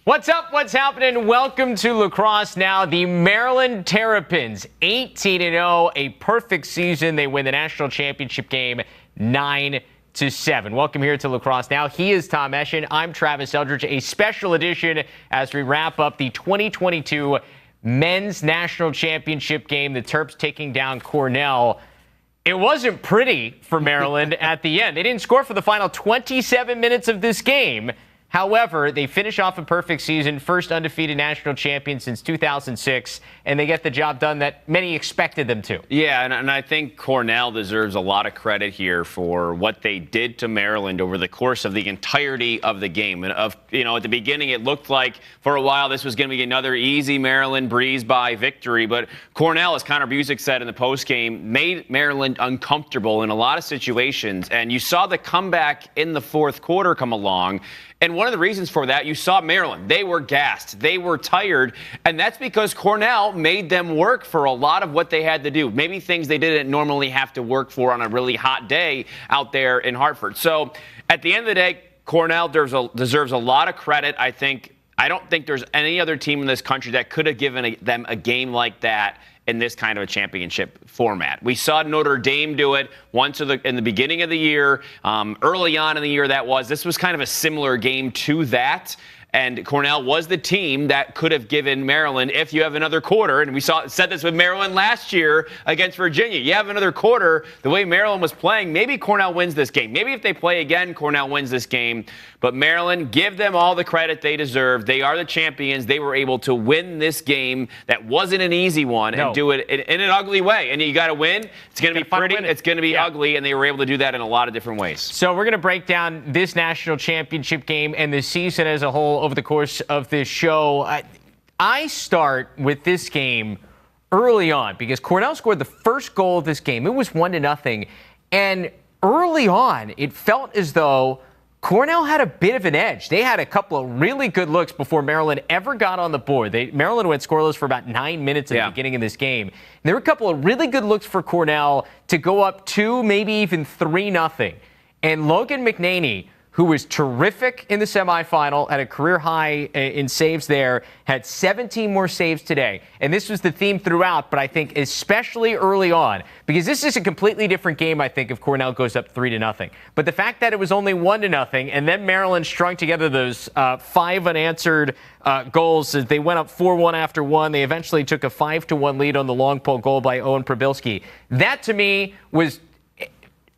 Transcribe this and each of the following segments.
What's up? What's happening? Welcome to Lacrosse Now. The Maryland Terrapins, 18-0, a perfect season. They win the national championship game 9-7. Welcome here to Lacrosse Now. He is Tom Eschen. I'm Travis Eldridge. A special edition as we wrap up the 2022 men's national championship game. The Terps taking down Cornell. It wasn't pretty for Maryland at the end. They didn't score for the final 27 minutes of this game. However, they finish off a perfect season, first undefeated national champion since 2006, and they get the job done that many expected them to. Yeah, and I think Cornell deserves a lot of credit here for what they did to Maryland over the course of the entirety of the game. And at the beginning, it looked like for a while this was going to be another easy Maryland breeze-by victory, but Cornell, as Connor Busick said in the postgame, made Maryland uncomfortable in a lot of situations, and you saw the comeback in the fourth quarter come along. And one of the reasons for that, you saw Maryland. They were gassed. They were tired. And that's because Cornell made them work for a lot of what they had to do. Maybe things they didn't normally have to work for on a really hot day out there in Hartford. So at the end of the day, Cornell deserves a lot of credit. I don't think there's any other team in this country that could have given them a game like that in this kind of a championship format. We saw Notre Dame do it once in the beginning of the year, early on in the year this was kind of a similar game to that. And Cornell was the team that could have given Maryland, if you have another quarter, and we said this with Maryland last year against Virginia. You have another quarter, the way Maryland was playing, maybe Cornell wins this game. Maybe if they play again, Cornell wins this game. But Maryland, give them all the credit they deserve. They are the champions. They were able to win this game that wasn't an easy one and do it in an ugly way. And you got to win. It's going to be pretty. It's going to be ugly, and they were able to do that in a lot of different ways. So we're going to break down this national championship game and the season as a whole over the course of this show. I start with this game early on because Cornell scored the first goal of this game. It was 1-0. And early on, it felt as though Cornell had a bit of an edge. They had a couple of really good looks before Maryland ever got on the board. Maryland went scoreless for about 9 minutes at the beginning of this game. And there were a couple of really good looks for Cornell to go up 2, maybe even 3-0. And Logan McNaney, who was terrific in the semifinal, had a career high in saves there, had 17 more saves today. And this was the theme throughout, but I think especially early on, because this is a completely different game, I think, if Cornell goes up 3-0. But the fact that it was only 1-0, and then Maryland strung together those 5 unanswered goals as they went up 4-1 after one. They eventually took a 5-1 lead on the long pole goal by Owen Prabilski. That, to me, was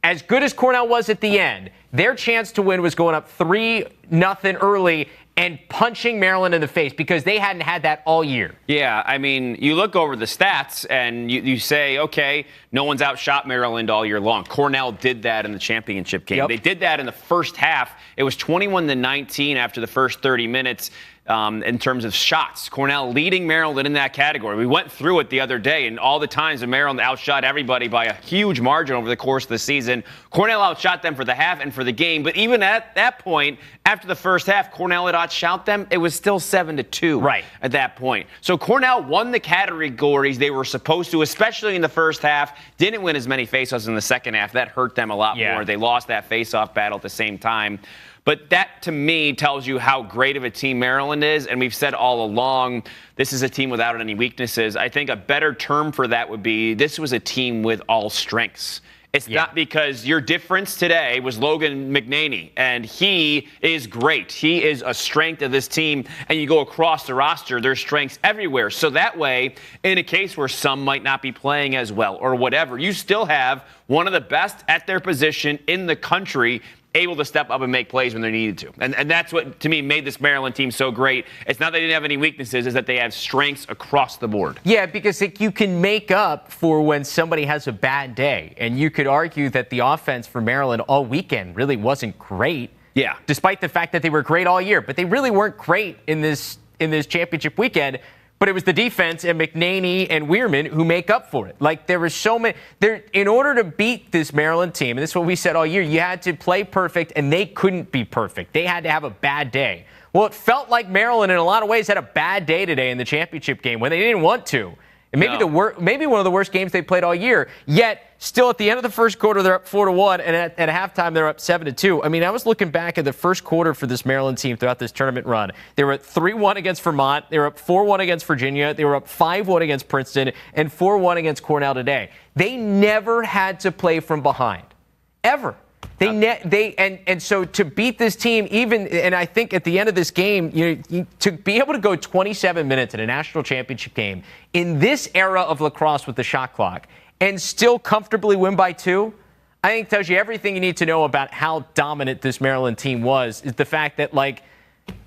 as good as Cornell was at the end. Their chance to win was going up 3-0 early and punching Maryland in the face because they hadn't had that all year. Yeah, I mean, you look over the stats and you say, okay, no one's outshot Maryland all year long. Cornell did that in the championship game. Yep. They did that in the first half. It was 21-19 after the first 30 minutes. In terms of shots, Cornell leading Maryland in that category. We went through it the other day, and all the times that Maryland outshot everybody by a huge margin over the course of the season. Cornell outshot them for the half and for the game, but even at that point, after the first half, Cornell had outshot them. It was still 7-2 at that point. So Cornell won the categories they were supposed to, especially in the first half. Didn't win as many faceoffs in the second half. That hurt them a lot more. They lost that faceoff battle at the same time. But that, to me, tells you how great of a team Maryland is. And we've said all along, this is a team without any weaknesses. I think a better term for that would be this was a team with all strengths. It's not because your difference today was Logan McNaney, and he is great. He is a strength of this team, and you go across the roster, there's strengths everywhere. So that way, in a case where some might not be playing as well or whatever, you still have one of the best at their position in the country able to step up and make plays when they needed to. And that's what, to me, made this Maryland team so great. It's not that they didn't have any weaknesses, it's that they have strengths across the board. Yeah, because you can make up for when somebody has a bad day. And you could argue that the offense for Maryland all weekend really wasn't great. Yeah. Despite the fact that they were great all year. But they really weren't great in this championship weekend. But it was the defense and McNaney and Weirman who make up for it. Like, there were so many. In order to beat this Maryland team, and this is what we said all year, you had to play perfect, and they couldn't be perfect. They had to have a bad day. Well, it felt like Maryland, in a lot of ways, had a bad day today in the championship game when they didn't want to. and maybe one of the worst games they played all year. Yet, still at the end of the first quarter, they're up 4-1, and at halftime they're up 7-2. I mean, I was looking back at the first quarter for this Maryland team throughout this tournament run. They were at 3-1 against Vermont. They were up 4-1 against Virginia. They were up 5-1 against Princeton, and 4-1 against Cornell today. They never had to play from behind, ever. So to beat this team, and I think at the end of this game, to be able to go 27 minutes in a national championship game in this era of lacrosse with the shot clock and still comfortably win by 2, I think tells you everything you need to know about how dominant this Maryland team was. Is the fact that,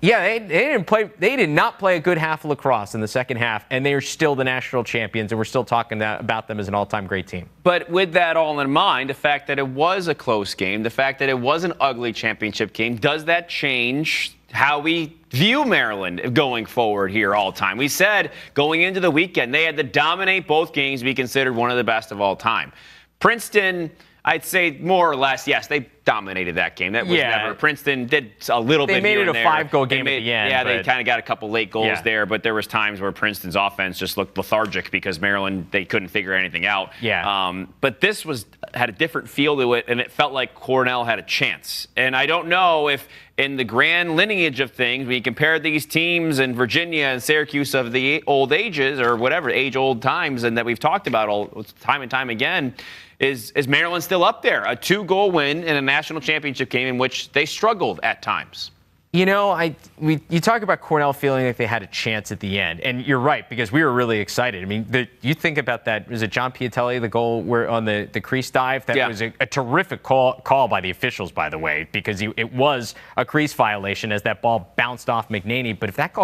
they did not play a good half of lacrosse in the second half, and they are still the national champions, and we're still talking about them as an all-time great team. But with that all in mind, the fact that it was a close game, the fact that it was an ugly championship game, does that change how we view Maryland going forward here all time? We said going into the weekend they had to dominate both games, be considered one of the best of all time. Princeton, I'd say more or less, yes, they dominated that game. That was never. Princeton did a little bit. They made it a 5-goal game at the end. Yeah, they kind of got a couple late goals there, but there was times where Princeton's offense just looked lethargic because Maryland, they couldn't figure anything out. Yeah. But this had a different feel to it, and it felt like Cornell had a chance. And I don't know if in the grand lineage of things, when you compare these teams in Virginia and Syracuse of the old ages or whatever, age-old times, and that we've talked about all time and time again, is Maryland still up there? A 2-goal win in a national championship game in which they struggled at times. You talk about Cornell feeling like they had a chance at the end, and you're right, because we were really excited. I mean, you think about that. Was it John Piatelli, the goal on the crease dive? That was a terrific call by the officials, by the way, because it was a crease violation as that ball bounced off McNaney. But if that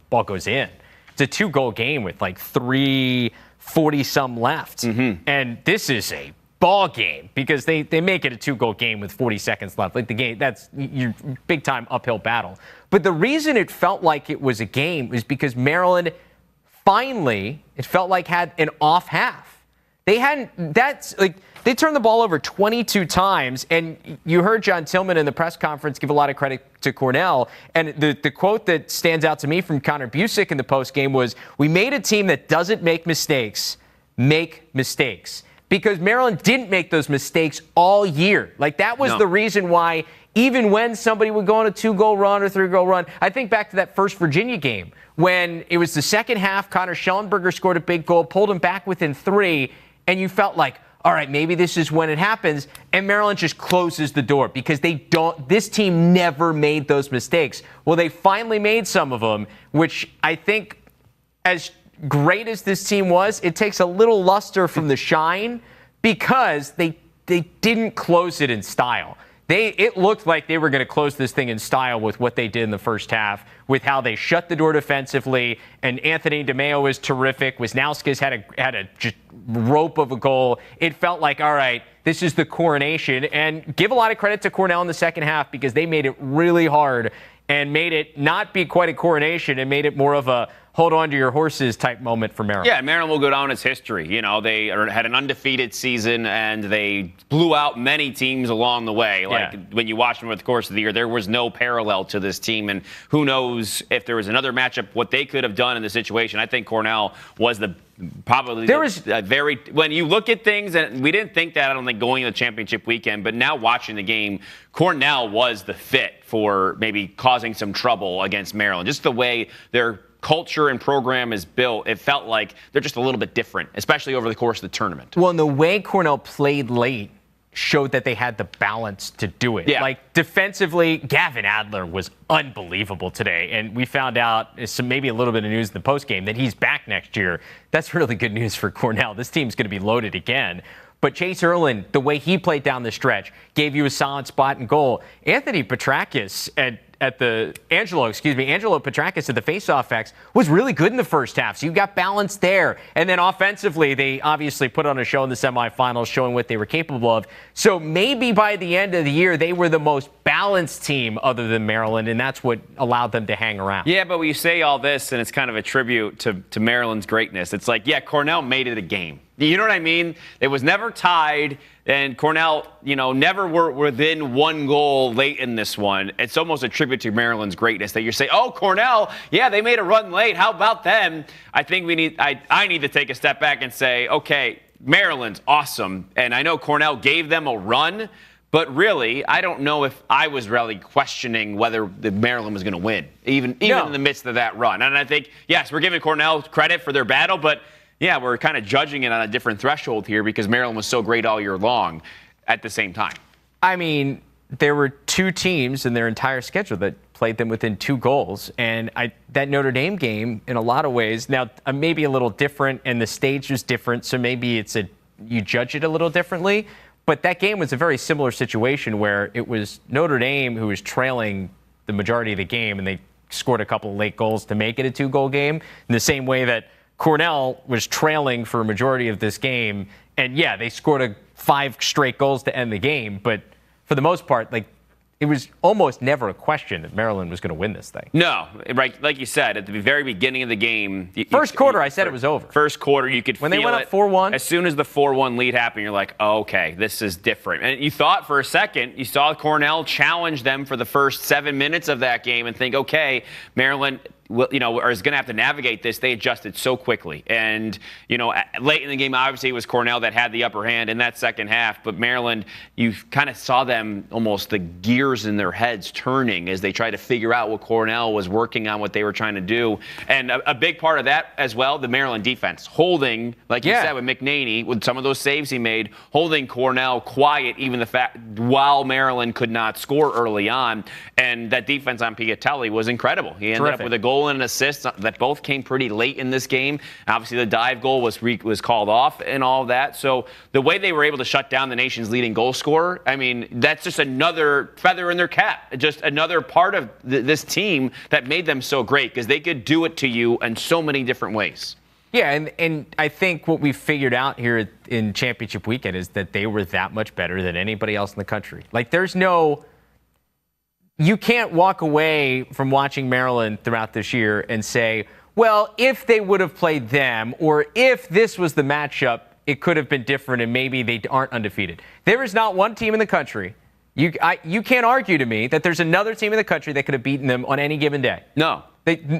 ball goes in, it's a 2-goal game with 3:40-some left. And this is a ball game because they make it a 2-goal game with 40 seconds left. The game, that's your big time uphill battle. But the reason it felt like it was a game is because Maryland finally, it felt like, had an off half. They turned the ball over 22 times, and you heard John Tillman in the press conference give a lot of credit to Cornell. And the quote that stands out to me from Connor Busick in the postgame was, "We made a team that doesn't make mistakes. Because Maryland didn't make those mistakes all year. That was the reason why, even when somebody would go on a 2-goal run or 3-goal run, I think back to that first Virginia game when it was the second half, Connor Schellenberger scored a big goal, pulled him back within 3, and you felt like, all right, maybe this is when it happens, and Maryland just closes the door because this team never made those mistakes. Well, they finally made some of them, which I think, as great as this team was, it takes a little luster from the shine because they didn't close it in style. It looked like they were going to close this thing in style with what they did in the first half, with how they shut the door defensively, and Anthony DeMeo was terrific. Wisnauskas had a just rope of a goal. It felt like, all right, this is the coronation, and give a lot of credit to Cornell in the second half because they made it really hard and made it not be quite a coronation and made it more of a hold on to your horses type moment for Maryland. Yeah, Maryland will go down as history. They had an undefeated season, and they blew out many teams along the way. When you watch them over the course of the year, there was no parallel to this team, and who knows if there was another matchup, what they could have done in the situation. I think Cornell was when you look at things, and we didn't think that, I don't think, going into the championship weekend, but now watching the game, Cornell was the fit for maybe causing some trouble against Maryland. Just the way their culture and program is built, it felt like they're just a little bit different, especially over the course of the tournament. Well, and the way Cornell played late showed that they had the balance to do it. Yeah. Defensively, Gavin Adler was unbelievable today, and we found out maybe a little bit of news in the postgame that he's back next year. That's really good news for Cornell. This team's going to be loaded again. But Chase Erlin, the way he played down the stretch, gave you a solid spot and goal. Anthony Petrakis Angelo Petrakis at the faceoff X was really good in the first half. So you got balance there. And then offensively, they obviously put on a show in the semifinals showing what they were capable of. So maybe by the end of the year, they were the most balanced team other than Maryland, and that's what allowed them to hang around. Yeah, but when you say all this, and it's kind of a tribute to Maryland's greatness, it's like, yeah, Cornell made it a game. You know what I mean? It was never tied, and Cornell, never were within one goal late in this one. It's almost a tribute to Maryland's greatness that you say, oh, Cornell, yeah, they made a run late. How about them? I think I need to take a step back and say, okay, Maryland's awesome, and I know Cornell gave them a run, but really, I don't know if I was really questioning whether Maryland was going to win, even in the midst of that run. And I think, yes, we're giving Cornell credit for their battle, but yeah, we're kind of judging it on a different threshold here because Maryland was so great all year long at the same time. I mean, there were two teams in their entire schedule that played them within 2 goals. And that Notre Dame game, in a lot of ways, now maybe a little different and the stage was different, so maybe you judge it a little differently. But that game was a very similar situation where it was Notre Dame who was trailing the majority of the game, and they scored a couple of late goals to make it a 2-goal game, in the same way that Cornell was trailing for a majority of this game, and yeah, they scored 5 straight goals to end the game, but for the most part, it was almost never a question that Maryland was going to win this thing. No, right, like you said, at the very beginning of the game. First quarter, I said it was over. First quarter, you could feel it. When they went up 4-1. As soon as the 4-1 lead happened, you're like, oh, okay, this is different. And you thought for a second, you saw Cornell challenge them for the first 7 minutes of that game and think, okay, Maryland is going to have to navigate this. They adjusted so quickly. And, late in the game, obviously, it was Cornell that had the upper hand in that second half. But Maryland, you kind of saw them almost the gears in their heads turning as they tried to figure out what Cornell was working on, what they were trying to do. And a big part of that as well, the Maryland defense, holding, like you said, with McNaney, with some of those saves he made, holding Cornell quiet, even the fact while Maryland could not score early on. And that defense on Piatelli was incredible. He ended up with a goal and an assist that both came pretty late in this game. Obviously, the dive goal was called off and all of that. So the way they were able to shut down the nation's leading goal scorer, I mean, that's just another feather in their cap, just another part of this team that made them so great because they could do it to you in so many different ways. Yeah, and I think what we figured out here in championship weekend is that they were that much better than anybody else in the country. You can't walk away from watching Maryland throughout this year and say, well, if they would have played them or if this was the matchup, it could have been different and maybe they aren't undefeated. There is not one team in the country. You can't argue to me that there's another team in the country that could have beaten them on any given day. No.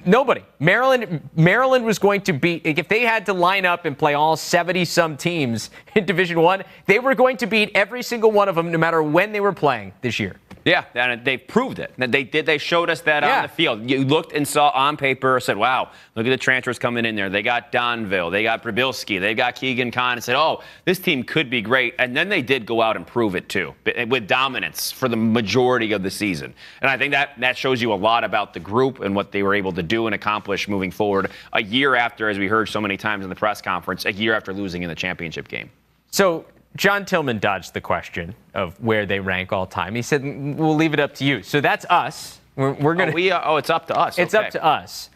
Nobody. Maryland was going to beat, if they had to line up and play all 70-some teams in Division I, they were going to beat every single one of them no matter when they were playing this year. Yeah, and they proved it. They did. They showed us that on the field. You looked and saw on paper, said, wow, look at the transfers coming in there. They got Donville. They got Prabilski. They got Keegan Kahn. And said, oh, this team could be great. And then they did go out and prove it, too, with dominance for the majority of the season. And I think that shows you a lot about the group and what they were able to do and accomplish moving forward a year after, as we heard so many times in the press conference, a year after losing in the championship game. So John Tillman dodged the question of where they rank all time. He said, we'll leave it up to you. So that's us. We're going to. It's up to us. It's up to us.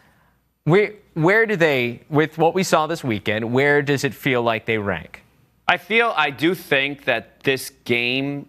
Where do they, with what we saw this weekend, where does it feel like they rank? I do think that this game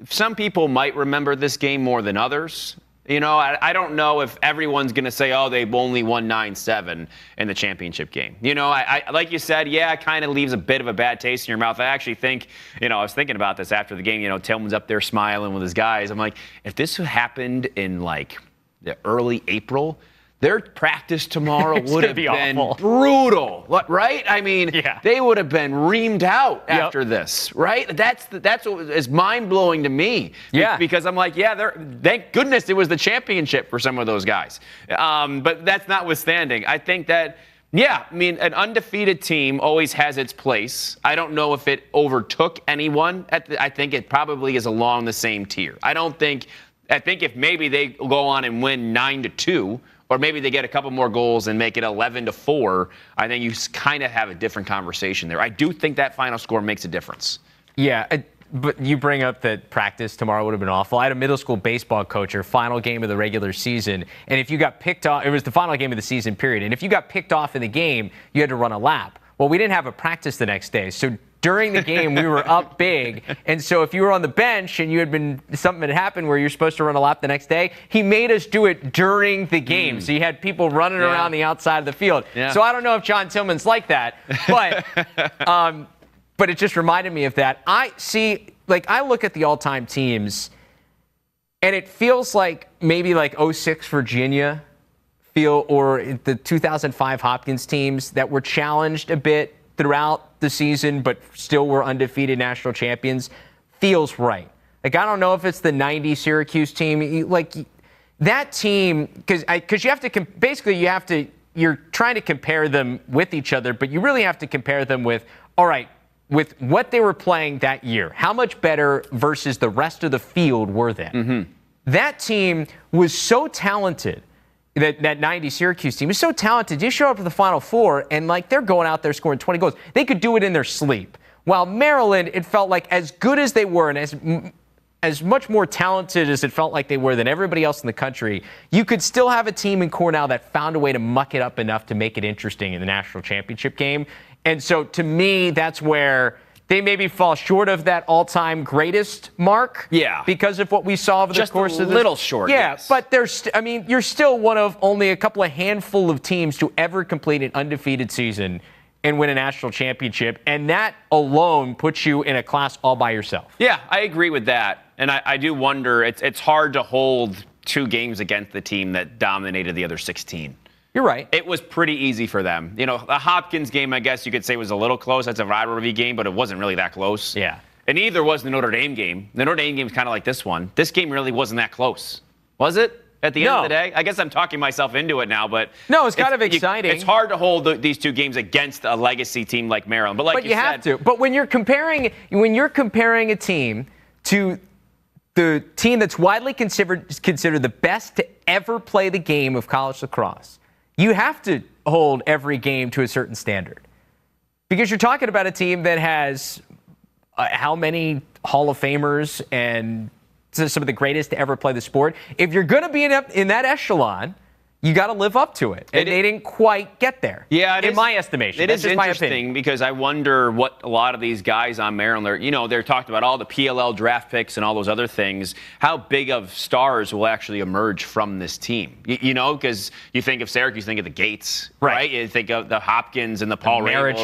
some people might remember this game more than others. I don't know if everyone's going to say, oh, they've only won 9-7 in the championship game. I like you said, it kind of leaves a bit of a bad taste in your mouth. I actually think, I was thinking about this after the game. Tillman's up there smiling with his guys. I'm like, if this happened in the early April, their practice tomorrow would have been brutal, right? I mean, they would have been reamed out after this, right? That's what is mind-blowing to me. Yeah. Because I'm like, thank goodness it was the championship for some of those guys. But that's notwithstanding. I think that, an undefeated team always has its place. I don't know if it overtook anyone. I think it probably is along the same tier. I think if maybe they go on and win 9-2, or maybe they get a couple more goals and make it 11-4, I think you kind of have a different conversation there. I do think that final score makes a difference. Yeah, but you bring up that practice tomorrow would have been awful. I had a middle school baseball coach, her final game of the regular season, and if you got picked off, it was the final game of the season, period, and if you got picked off in the game, you had to run a lap. Well, we didn't have a practice the next day, so during the game, we were up big. And so if you were on the bench and something had happened where you're supposed to run a lap the next day, he made us do it during the game. So you had people running around the outside of the field. Yeah. So I don't know if John Tillman's like that, but it just reminded me of that. I look at the all-time teams, and it feels like maybe like 06 Virginia or the 2005 Hopkins teams that were challenged a bit throughout the season, but still were undefeated national champions, feels right. Like, I don't know if it's the 90 Syracuse team. Like, that team, because you have to, you're trying to compare them with each other, but you really have to compare them with, all right, with what they were playing that year. How much better versus the rest of the field were they? Mm-hmm. That team was so talented. That 90 Syracuse team is so talented. You show up to the Final Four, and like they're going out there scoring 20 goals. They could do it in their sleep. While Maryland, it felt like as good as they were and as much more talented as it felt like they were than everybody else in the country, you could still have a team in Cornell that found a way to muck it up enough to make it interesting in the national championship game. And so to me, that's where they maybe fall short of that all-time greatest mark. Yeah. Because of what we saw over the course of this. Just a little short, yes. But you're still one of only a couple of handful of teams to ever complete an undefeated season and win a national championship. And that alone puts you in a class all by yourself. Yeah, I agree with that. And I do wonder, it's hard to hold 2 games against the team that dominated the other 16. You're right. It was pretty easy for them. You know, the Hopkins game, I guess you could say, was a little close. That's a rivalry game, but it wasn't really that close. Yeah. And neither was the Notre Dame game. The Notre Dame game is kind of like this one. This game really wasn't that close. Was it? At the end of the day? I guess I'm talking myself into it now, but... No, it's kind of exciting. It's hard to hold these 2 games against a legacy team like Maryland. But you have to. But when you're comparing a team to the team that's widely considered the best to ever play the game of college lacrosse, you have to hold every game to a certain standard. Because you're talking about a team that has how many Hall of Famers and some of the greatest to ever play the sport. If you're going to be in that echelon, you got to live up to it. And they didn't quite get there. Yeah, in my estimation. It is interesting because I wonder what a lot of these guys on Maryland, they're talking about all the PLL draft picks and all those other things. How big of stars will actually emerge from this team? Because you think of Syracuse, you think of the Gates, right? You think of the Hopkins and the Paul Rabel,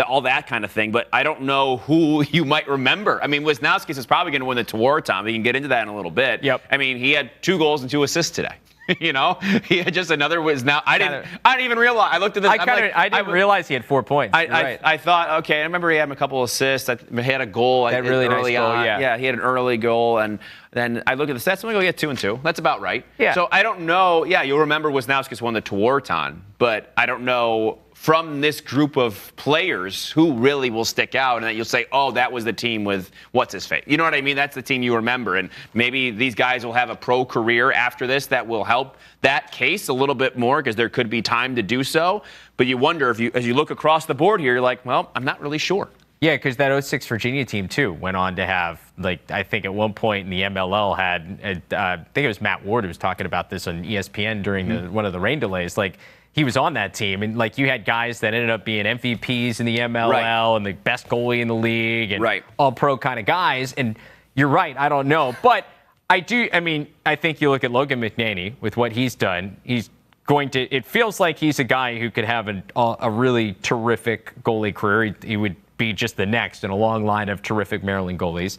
all that kind of thing. But I don't know who you might remember. I mean, Wisnowskis is probably going to win the Tewaaraton. We can get into that in a little bit. Yep. I mean, he had 2 goals and 2 assists today. He had just another I didn't even realize. I looked at this. I didn't realize he had 4 points. I thought, okay, I remember he had a couple of assists. He had a goal. That really nice goal, on. Yeah, he had an early goal. And then I look at the stats. I'm like, he had 2 and 2. That's about right. Yeah. So I don't know. Yeah, you'll remember Wisnowskis won the Tewaaraton. But I don't know from this group of players who really will stick out and that you'll say, oh, that was the team with what's-his-face. You know what I mean? That's the team you remember. And maybe these guys will have a pro career after this that will help that case a little bit more because there could be time to do so. But you wonder, as you look across the board here, you're like, well, I'm not really sure. Yeah, because that 06 Virginia team, too, went on to have, I think at one point in the MLL had, I think it was Matt Ward who was talking about this on ESPN during one of the rain delays. He was on that team, and you had guys that ended up being MVPs in the MLL and the best goalie in the league and all-pro kind of guys. And you're right, I don't know. But I think you look at Logan McNaney with what he's done. It feels like he's a guy who could have a really terrific goalie career. He would be just the next in a long line of terrific Maryland goalies.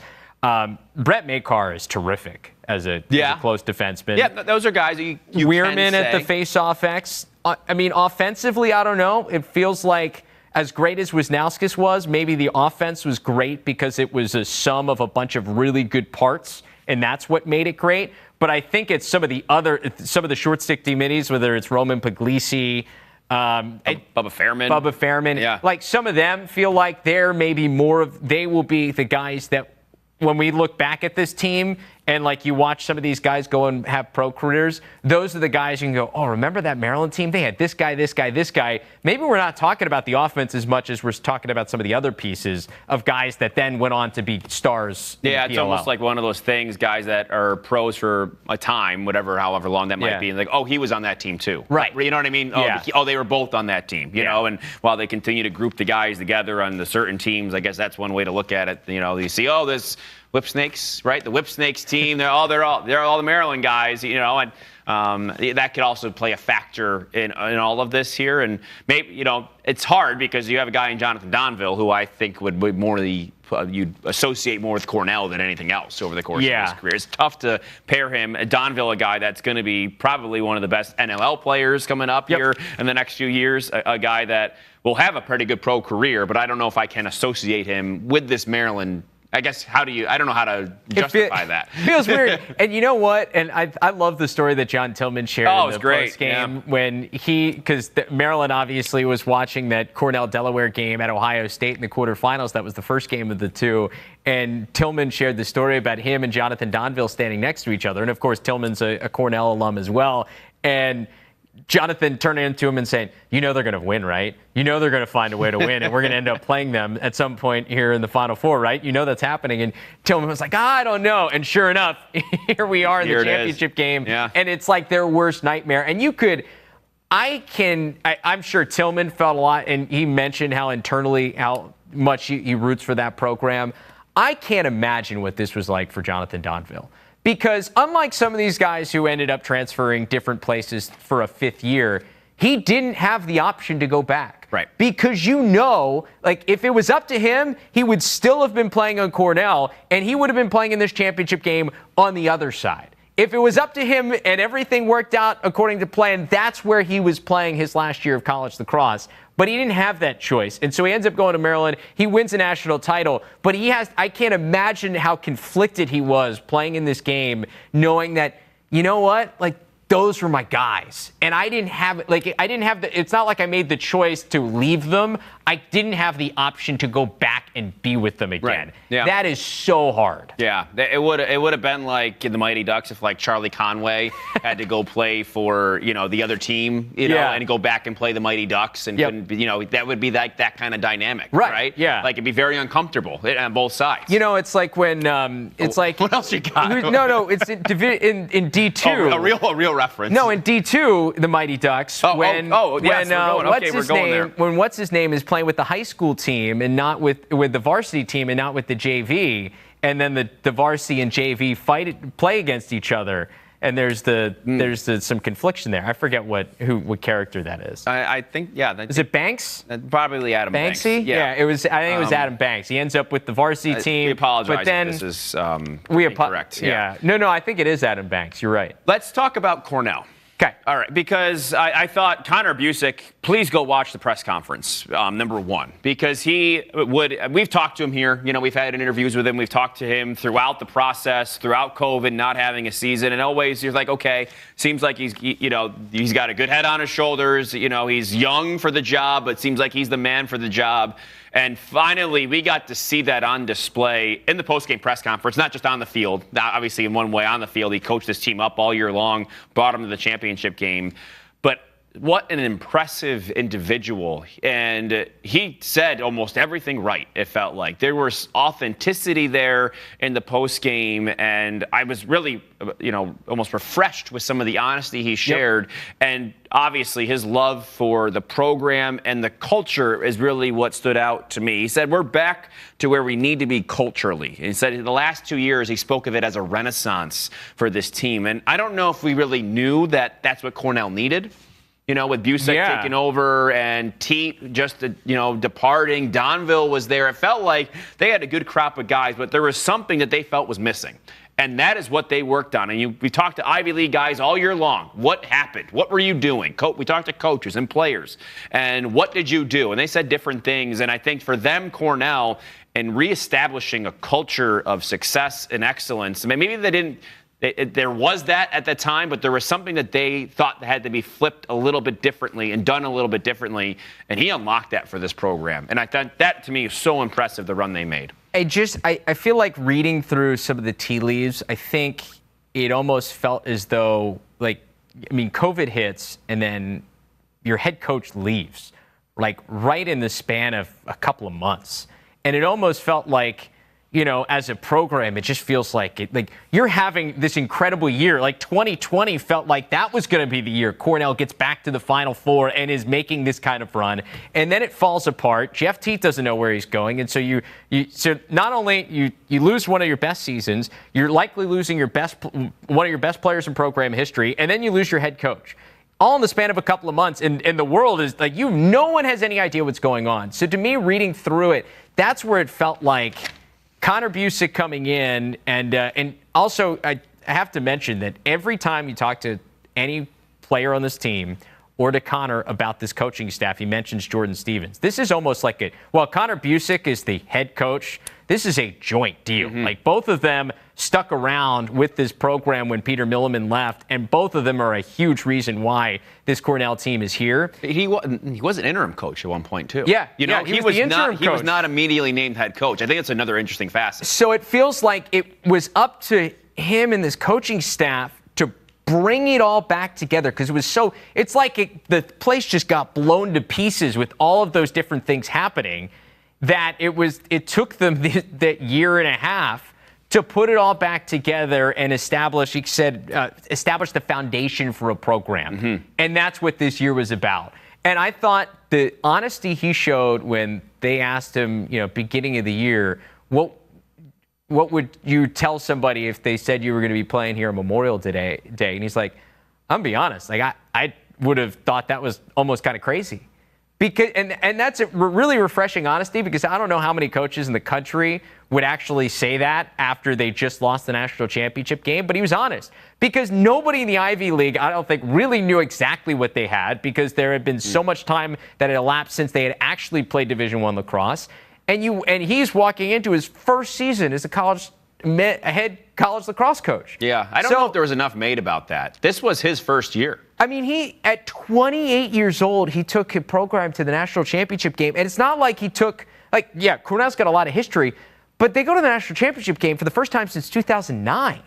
Brett Makar is terrific as a close defenseman. Yeah, those are guys you Weirman at the face-off X. Offensively, I don't know. It feels like as great as Wisnowskis was, maybe the offense was great because it was a sum of a bunch of really good parts, and that's what made it great. But I think it's some of the short stick D-minis, whether it's Roman Puglisi, Bubba Fairman. Yeah. Some of them feel like they will be the guys that when we look back at this team and like you watch some of these guys go and have pro careers, those are the guys you can go, oh, remember that Maryland team? They had this guy, this guy, this guy. Maybe we're not talking about the offense as much as we're talking about some of the other pieces of guys that then went on to be stars. Yeah, it's almost like one of those things, guys that are pros for a time, however long that might be. Like, oh, he was on that team too. Right. You know what I mean? They were both on that team, you know, and while they continue to group the guys together on the certain teams, I guess that's one way to look at it. You know, you see, oh, this Whip Snakes, right? The Whip Snakes team, they're all the Maryland guys, you know, and that could also play a factor in all of this here. And maybe, you know, it's hard because you have a guy in Jonathan Donville who I think would be more you'd associate more with Cornell than anything else over the course of his career. It's tough to pair him. Donville, a guy that's going to be probably one of the best NLL players coming up here in the next few years, a guy that will have a pretty good pro career, but I don't know if I can associate him with this Maryland. I guess, I don't know how to justify that. Feels weird. And you know what? And I love the story that John Tillman shared in the post game when because Maryland obviously was watching that Cornell-Delaware game at Ohio State in the quarterfinals. That was the first game of the two. And Tillman shared the story about him and Jonathan Donville standing next to each other. And, of course, Tillman's a Cornell alum as well. And Jonathan turning into him and saying, you know they're going to win, right? You know they're going to find a way to win, and we're going to end up playing them at some point here in the Final Four, right? You know that's happening. And Tillman was like, I don't know. And sure enough, here we are in the championship game. Yeah. And it's like their worst nightmare. And I'm sure Tillman felt a lot, and he mentioned how much he roots for that program. I can't imagine what this was like for Jonathan Donville. Because unlike some of these guys who ended up transferring different places for a fifth year, he didn't have the option to go back. Right. Because like if it was up to him, he would still have been playing on Cornell, and he would have been playing in this championship game on the other side. If it was up to him and everything worked out according to plan, that's where he was playing his last year of college lacrosse. But he didn't have that choice. And so he ends up going to Maryland. He wins a national title. But I can't imagine how conflicted he was playing in this game, knowing that, you know what? Like, those were my guys. And it's not like I made the choice to leave them. I didn't have the option to go back and be with them again. Right. Yeah. That is so hard. Yeah, it would have been like in the Mighty Ducks if like Charlie Conway had to go play for the other team, and go back and play the Mighty Ducks, and that would be like that kind of dynamic, right? Yeah, like it'd be very uncomfortable on both sides. It's like when it's like what else you got? No, it's in D2. A real reference. No, in D2, the Mighty Ducks. When what's his name is playing with the high school team and not with the varsity team and not with the JV, and then the varsity and JV play against each other, and there's some confliction there. I forget what character that is. I think is it Banks? Probably Adam Banks. Banksy? Yeah, it was. I think it was Adam Banks. He ends up with the varsity team. We apologize but then if this is incorrect. Yeah. No, I think it is Adam Banks. You're right. Let's talk about Cornell. Okay. All right. Because I thought Connor Busick, please go watch the press conference, number one. Because we've talked to him here. We've had interviews with him. We've talked to him throughout the process, throughout COVID, not having a season. And always he's like, okay, seems like he's got a good head on his shoulders. He's young for the job, but seems like he's the man for the job. And finally, we got to see that on display in the postgame press conference, not just on the field. Obviously, in one way on the field, he coached his team up all year long, brought him to the championship game. But what an impressive individual. And he said almost everything right, it felt like. There was authenticity there in the postgame, and I was really, almost refreshed with some of the honesty he shared. Yep. And obviously, his love for the program and the culture is really what stood out to me. He said, we're back to where we need to be culturally. He said in the last 2 years, he spoke of it as a renaissance for this team. And I don't know if we really knew that that's what Cornell needed. With Busick taking over and Teat just, departing. Donville was there. It felt like they had a good crop of guys, but there was something that they felt was missing. And that is what they worked on. And we talked to Ivy League guys all year long. What happened? What were you doing? We talked to coaches and players. And what did you do? And they said different things. And I think for them, Cornell, in reestablishing a culture of success and excellence, I mean, maybe they didn't. There was that at the time, but there was something that they thought had to be flipped a little bit differently and done a little bit differently, and he unlocked that for this program. And I thought that, to me, is so impressive, the run they made. I feel like reading through some of the tea leaves, I think it almost felt as though, COVID hits and then your head coach leaves, right in the span of a couple of months. And it almost felt like, as a program, it just feels like you're having this incredible year. 2020 felt like that was going to be the year Cornell gets back to the Final Four and is making this kind of run. And then it falls apart. Jeff Teat doesn't know where he's going. And so so not only you lose one of your best seasons, you're likely losing one of your best players in program history, and then you lose your head coach. All in the span of a couple of months, and the world is no one has any idea what's going on. So to me, reading through it, that's where it felt like Connor Busick coming in, and also I have to mention that every time you talk to any player on this team or to Connor about this coaching staff, he mentions Jordan Stevens. This is almost like Connor Busick is the head coach. This is a joint deal. Both of them stuck around with this program when Peter Milliman left, and both of them are a huge reason why this Cornell team is here. He was an interim coach at one point, too. Yeah. He was not immediately named head coach. I think it's another interesting facet. So it feels like it was up to him and this coaching staff to bring it all back together, because it's like the place just got blown to pieces with all of those different things happening, that it took them that year and a half to put it all back together and establish the foundation for a program. And that's what this year was about. And I thought the honesty he showed when they asked him, beginning of the year, what would you tell somebody if they said you were going to be playing here on Memorial Day? And he's like, I'm going to be honest. I would have thought that was almost kind of crazy. Because and that's a really refreshing honesty, because I don't know how many coaches in the country would actually say that after they just lost the national championship game. But he was honest, because nobody in the Ivy League, I don't think, really knew exactly what they had, because there had been so much time that had elapsed since they had actually played Division I lacrosse. And he's walking into his first season as a head college lacrosse coach. Yeah, I don't know if there was enough made about that. This was his first year. I mean, at 28 years old, he took a program to the national championship game. And it's not like he took, Cornell's got a lot of history, but they go to the national championship game for the first time since 2009.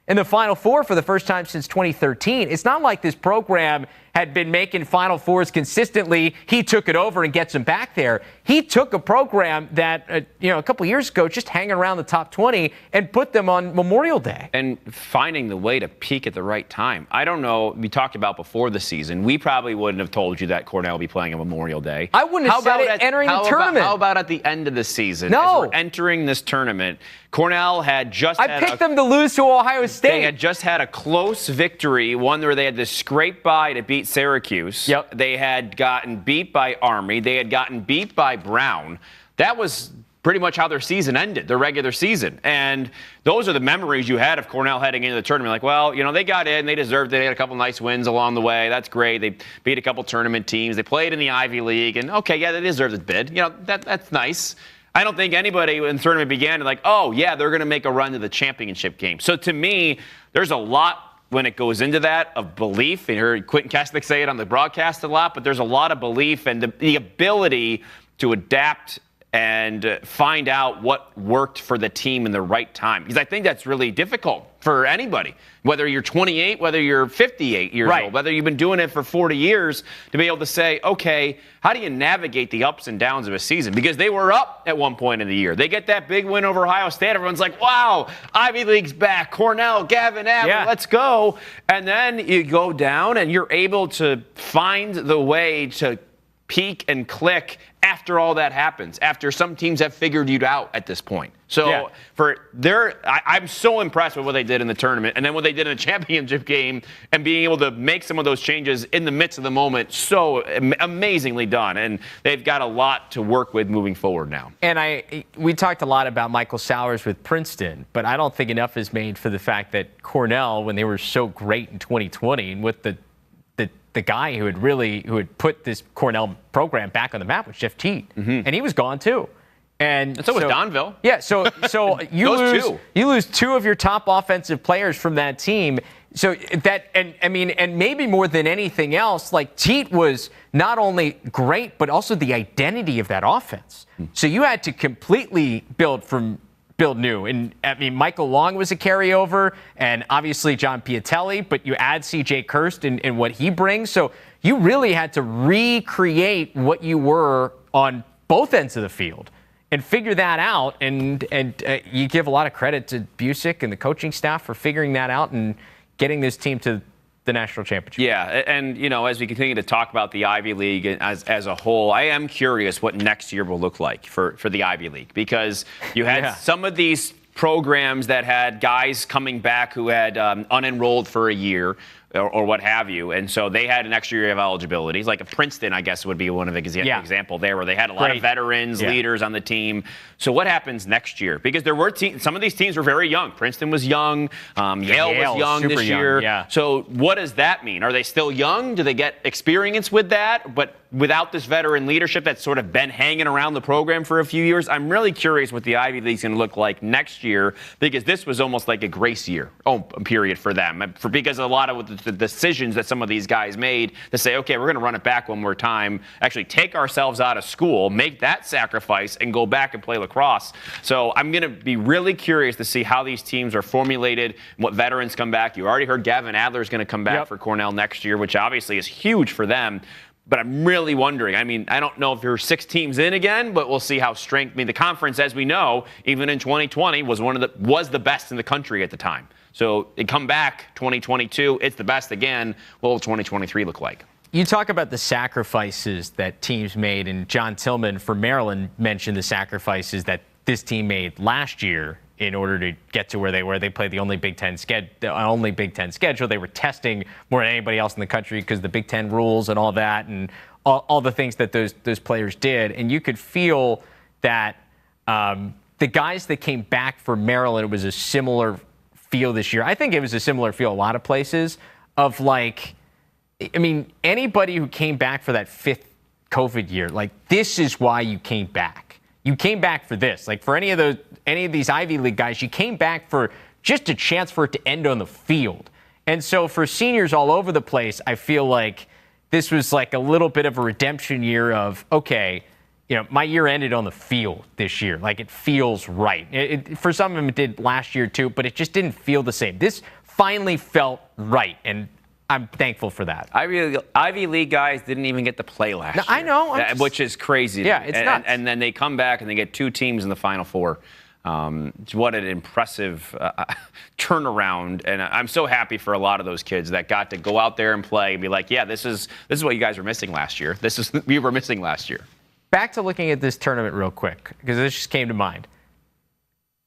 And the Final Four for the first time since 2013. It's not like this program had been making Final Fours consistently. He took it over and gets them back there. He took a program that, a couple years ago, just hanging around the top 20 and put them on Memorial Day. And finding the way to peak at the right time. I don't know. We talked about before the season. We probably wouldn't have told you that Cornell would be playing on Memorial Day. I wouldn't have said it entering the tournament. How about at the end of the season? No. As we're entering this tournament, Cornell had just I picked them to lose to Ohio State. They had just had a close victory, one where they had this scrape bye to beat Syracuse. Yep. They had gotten beat by Army. They had gotten beat by Brown. That was pretty much how their season ended, their regular season. And those are the memories you had of Cornell heading into the tournament. They got in, they deserved it. They had a couple nice wins along the way. That's great. They beat a couple tournament teams. They played in the Ivy League. And, they deserved the bid. That's nice. I don't think anybody when the tournament began they're going to make a run to the championship game. So to me, there's a lot when it goes into that of belief. And you heard Quentin Kessler say it on the broadcast a lot, but there's a lot of belief and the ability to adapt and find out what worked for the team in the right time. Because I think that's really difficult for anybody, whether you're 28, whether you're 58 years old, whether you've been doing it for 40 years, to be able to say, okay, how do you navigate the ups and downs of a season? Because they were up at one point in the year. They get that big win over Ohio State. Everyone's like, wow, Ivy League's back. Cornell, Gavin Abbott, let's go. And then you go down and you're able to find the way to peak and click after all that happens, after some teams have figured you out at this point. So I'm so impressed with what they did in the tournament and then what they did in the championship game and being able to make some of those changes in the midst of the moment. So amazingly done. And they've got a lot to work with moving forward now. And we talked a lot about Michael Sowers with Princeton, but I don't think enough is made for the fact that Cornell, when they were so great in 2020 and with the guy who had put this Cornell program back on the map was Jeff Teat. And he was gone too. And so was Donville. Yeah, so you lose two of your top offensive players from that team. So and maybe more than anything else, like Teat was not only great, but also the identity of that offense. So you had to completely build new. And I mean, Michael Long was a carryover, and obviously John Piatelli, but you add C.J. Kirst and what he brings. So you really had to recreate what you were on both ends of the field and figure that out. And you give a lot of credit to Busick and the coaching staff for figuring that out and getting this team to the national championship. Yeah, and as we continue to talk about the Ivy League as a whole, I am curious what next year will look like for the Ivy League, because you had some of these programs that had guys coming back who had unenrolled for a year or what have you, and so they had an extra year of eligibility. Like a Princeton, I guess, would be one of the example there, where they had a lot of veterans, leaders on the team. So what happens next year? Because there were some of these teams were very young. Princeton was young. Yale was young this year. Yeah. So what does that mean? Are they still young? Do they get experience with that? But without this veteran leadership that's sort of been hanging around the program for a few years, I'm really curious what the Ivy League's going to look like next year, because this was almost like a grace year period for them, because a lot of the decisions that some of these guys made to say, okay, we're going to run it back one more time, actually take ourselves out of school, make that sacrifice, and go back and play lacrosse. So I'm going to be really curious to see how these teams are formulated, what veterans come back. You already heard Gavin Adler is going to come back for Cornell next year, which obviously is huge for them. But I'm really wondering. I mean, I don't know if there are 6 teams in again, but we'll see how strength. I mean, the conference, as we know, even in 2020, was the best in the country at the time. So it come back 2022, it's the best again. What will 2023 look like? You talk about the sacrifices that teams made, and John Tillman for Maryland mentioned the sacrifices that this team made last year in order to get to where they were. They played the only Big Ten schedule. They were testing more than anybody else in the country because the Big Ten rules and all that, and all the things that those players did. And you could feel that the guys that came back for Maryland, it was a similar feel this year. I think it was a similar feel a lot of places of like, I mean, anybody who came back for that 5th COVID year, like, this is why you came back. You came back for this. Like, for any of these Ivy League guys, you came back for just a chance for it to end on the field. And so for seniors all over the place, I feel like this was like a little bit of a redemption year of, okay, my year ended on the field this year. Like, it feels right. For some of them, it did last year too, but it just didn't feel the same. This finally felt right, and I'm thankful for that. Ivy League guys didn't even get to play last year. I know. Which is crazy. Yeah, it's nuts. And then they come back and they get 2 teams in the Final Four. What an impressive turnaround. And I'm so happy for a lot of those kids that got to go out there and play and be like, yeah, this is what you guys were missing last year. We were missing last year. Back to looking at this tournament real quick, because this just came to mind.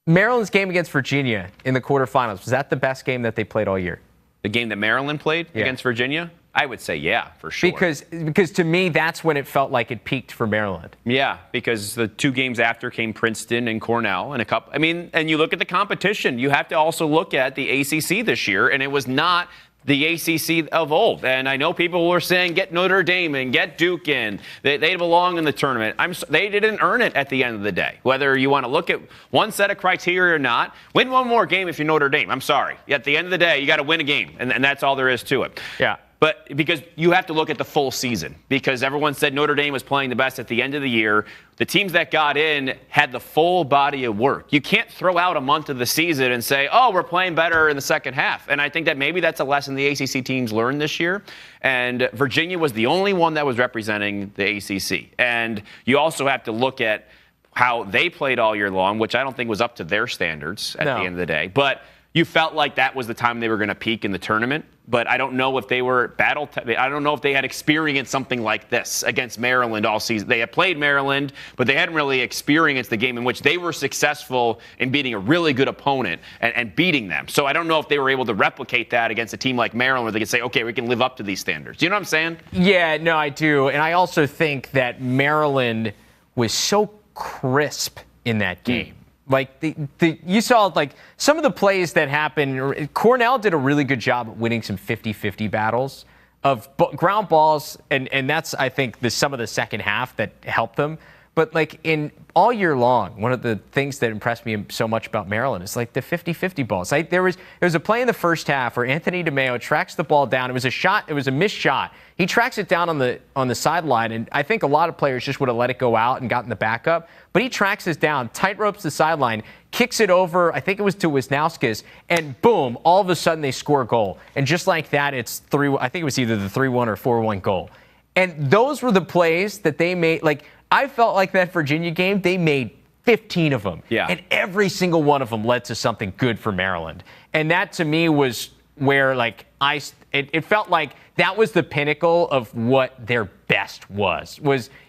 Maryland's game against Virginia in the quarterfinals, was that the best game that they played all year? The game that Maryland played against Virginia? I would say, yeah, for sure. Because to me, that's when it felt like it peaked for Maryland. Yeah, because the 2 games after came Princeton and Cornell and a couple. I mean, and you look at the competition. You have to also look at the ACC this year, and it was not the ACC of old. And I know people were saying, get Notre Dame and get Duke in. They belong in the tournament. They didn't earn it at the end of the day. Whether you want to look at one set of criteria or not, win one more game if you're Notre Dame. I'm sorry. At the end of the day, you got to win a game, and that's all there is to it. Yeah. But because you have to look at the full season, because everyone said Notre Dame was playing the best at the end of the year. The teams that got in had the full body of work. You can't throw out a month of the season and say, oh, we're playing better in the second half. And I think that maybe that's a lesson the ACC teams learned this year. And Virginia was the only one that was representing the ACC. And you also have to look at how they played all year long, which I don't think was up to their standards at the end of the day. But you felt like that was the time they were going to peak in the tournament. But I don't know if they were I don't know if they had experienced something like this against Maryland all season. They had played Maryland, but they hadn't really experienced the game in which they were successful in beating a really good opponent and beating them. So I don't know if they were able to replicate that against a team like Maryland, where they could say, okay, we can live up to these standards. You know what I'm saying? Yeah, no, I do. And I also think that Maryland was so crisp in that game. Like, you saw, like, some of the plays that happened. Cornell did a really good job at winning some 50-50 battles of ground balls, and that's, I think, some of the second half that helped them. But like in all year long, one of the things that impressed me so much about Maryland is like the 50-50 balls. Like there was a play in the first half where Anthony DeMeo tracks the ball down. It was a shot. It was a missed shot. He tracks it down on the sideline, and I think a lot of players just would have let it go out and gotten the backup. But he tracks it down, tight ropes the sideline, kicks it over. I think it was to Wisnauskas, and boom! All of a sudden they score a goal, and just like that, it's 3. I think it was either the 3-1 or 4-1 goal. And those were the plays that they made. Like, I felt like that Virginia game, they made 15 of them. Yeah. And every single one of them led to something good for Maryland. And that, to me, was where, like, it felt like that was the pinnacle of what their best was,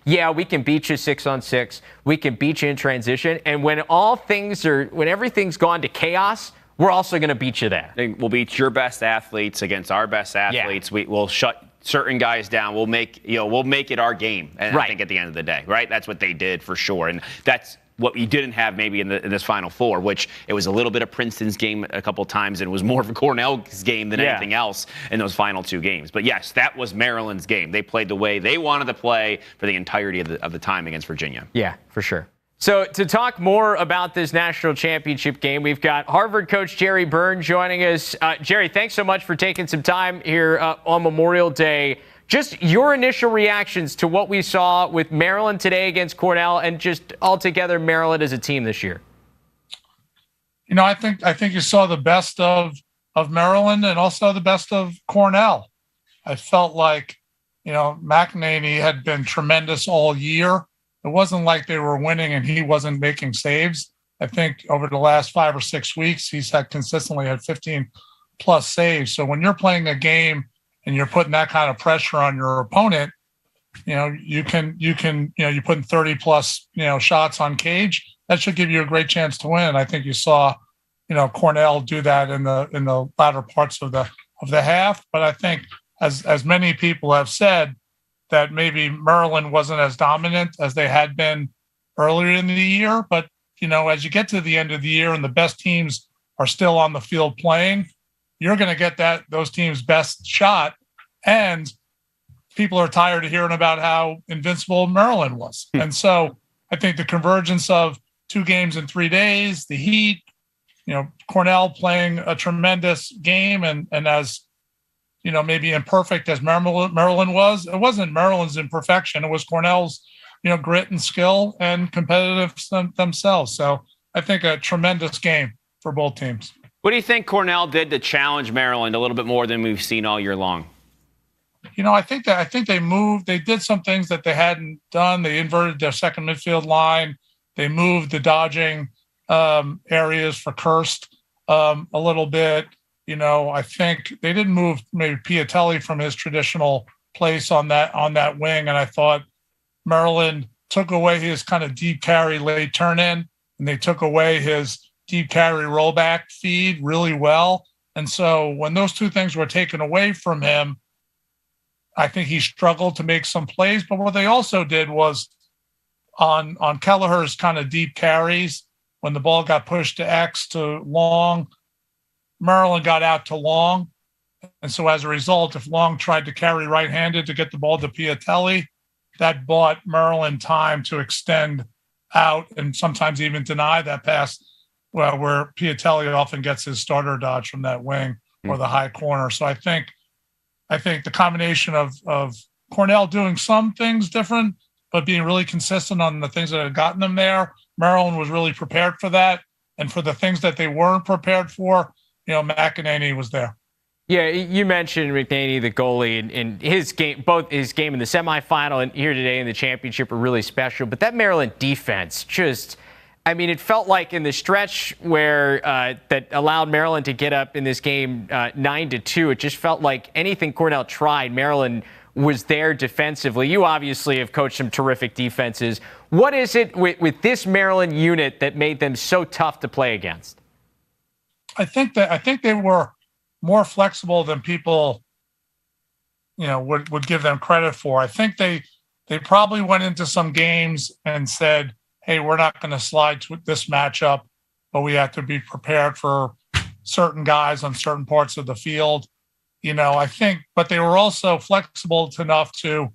yeah, we can beat you 6-on-6. We can beat you in transition. And when everything's gone to chaos, we're also going to beat you there. We'll beat your best athletes against our best athletes. Yeah. We'll shut certain guys down. We'll make it our game. And I think at the end of the day, right? That's what they did for sure. And that's what we didn't have maybe in this Final Four, which it was a little bit of Princeton's game a couple times, and it was more of a Cornell's game than anything else in those final 2 games. But yes, that was Maryland's game. They played the way they wanted to play for the entirety of the time against Virginia. Yeah, for sure. So to talk more about this national championship game, we've got Harvard coach Jerry Byrne joining us. Jerry, thanks so much for taking some time here on Memorial Day. Just your initial reactions to what we saw with Maryland today against Cornell, and just altogether Maryland as a team this year. You know, I think you saw the best of Maryland and also the best of Cornell. I felt like, McEnany had been tremendous all year. It wasn't like they were winning and he wasn't making saves. I think over the last 5 or 6 weeks, he's consistently had 15 plus saves. So when you're playing a game and you're putting that kind of pressure on your opponent, you're putting 30 plus, shots on cage. That should give you a great chance to win. I think you saw, Cornell do that in the latter parts of the half. But I think as many people have said, that maybe Maryland wasn't as dominant as they had been earlier in the year. But, as you get to the end of the year and the best teams are still on the field playing, you're going to get those teams' best shot. And people are tired of hearing about how invincible Maryland was. And so I think the convergence of 2 games in 3 days, the heat, Cornell playing a tremendous game, and as, maybe imperfect as Maryland was, it wasn't Maryland's imperfection. It was Cornell's, grit and skill and competitive themselves. So I think a tremendous game for both teams. What do you think Cornell did to challenge Maryland a little bit more than we've seen all year long? I think they moved. They did some things that they hadn't done. They inverted their second midfield line. They moved the dodging areas for Kirst a little bit. I think they didn't move maybe Piatelli from his traditional place on that wing, and I thought Maryland took away his kind of deep carry late turn in, and they took away his deep carry rollback feed really well. And so when those 2 things were taken away from him, I think he struggled to make some plays. But what they also did was on Kelleher's kind of deep carries, when the ball got pushed to X to Long, Maryland got out to Long. And so as a result, if Long tried to carry right-handed to get the ball to Piatelli, that bought Maryland time to extend out and sometimes even deny that pass, where Piatelli often gets his starter dodge from that wing or the high corner. So I think the combination of Cornell doing some things different, but being really consistent on the things that had gotten them there, Maryland was really prepared for that. And for the things that they weren't prepared for, McEnany was there. Yeah, you mentioned McEnany, the goalie, and his game, both his game in the semifinal and here today in the championship are really special. But that Maryland defense it felt like in the stretch where that allowed Maryland to get up in this game 9-2, it just felt like anything Cornell tried, Maryland was there defensively. You obviously have coached some terrific defenses. What is it with this Maryland unit that made them so tough to play against? I think they were more flexible than people, would give them credit for. I think they probably went into some games and said, hey, we're not going to slide to this matchup, but we have to be prepared for certain guys on certain parts of the field. I think, but they were also flexible enough to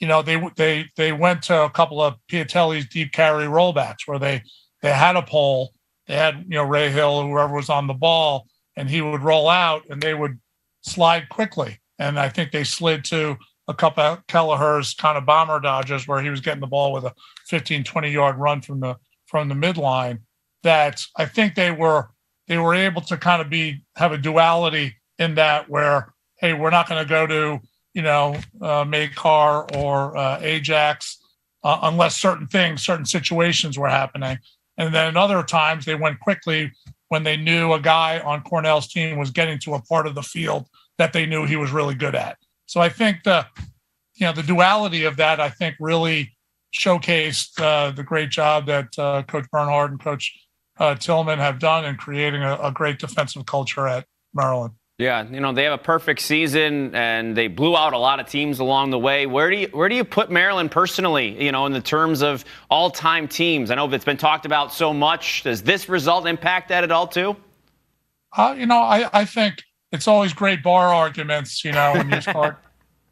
they went to a couple of Piatelli's deep carry rollbacks where they had a pole, they had Ray Hill, whoever was on the ball, and he would roll out and they would slide quickly. And I think they slid to a couple of Kelleher's kind of bomber dodges where he was getting the ball with a 15, 20-yard run from the midline. That I think they were able to kind of have a duality in that where, hey, we're not going to go to Maycar or Ajax unless certain situations were happening. And then other times they went quickly when they knew a guy on Cornell's team was getting to a part of the field that they knew he was really good at. So I think the duality of that, I think, really showcased the great job that Coach Bernhard and Coach Tillman have done in creating a great defensive culture at Maryland. Yeah, they have a perfect season, and they blew out a lot of teams along the way. Where do you put Maryland personally, in the terms of all-time teams? I know it's been talked about so much. Does this result impact that at all, too? I think it's always great bar arguments, when you start,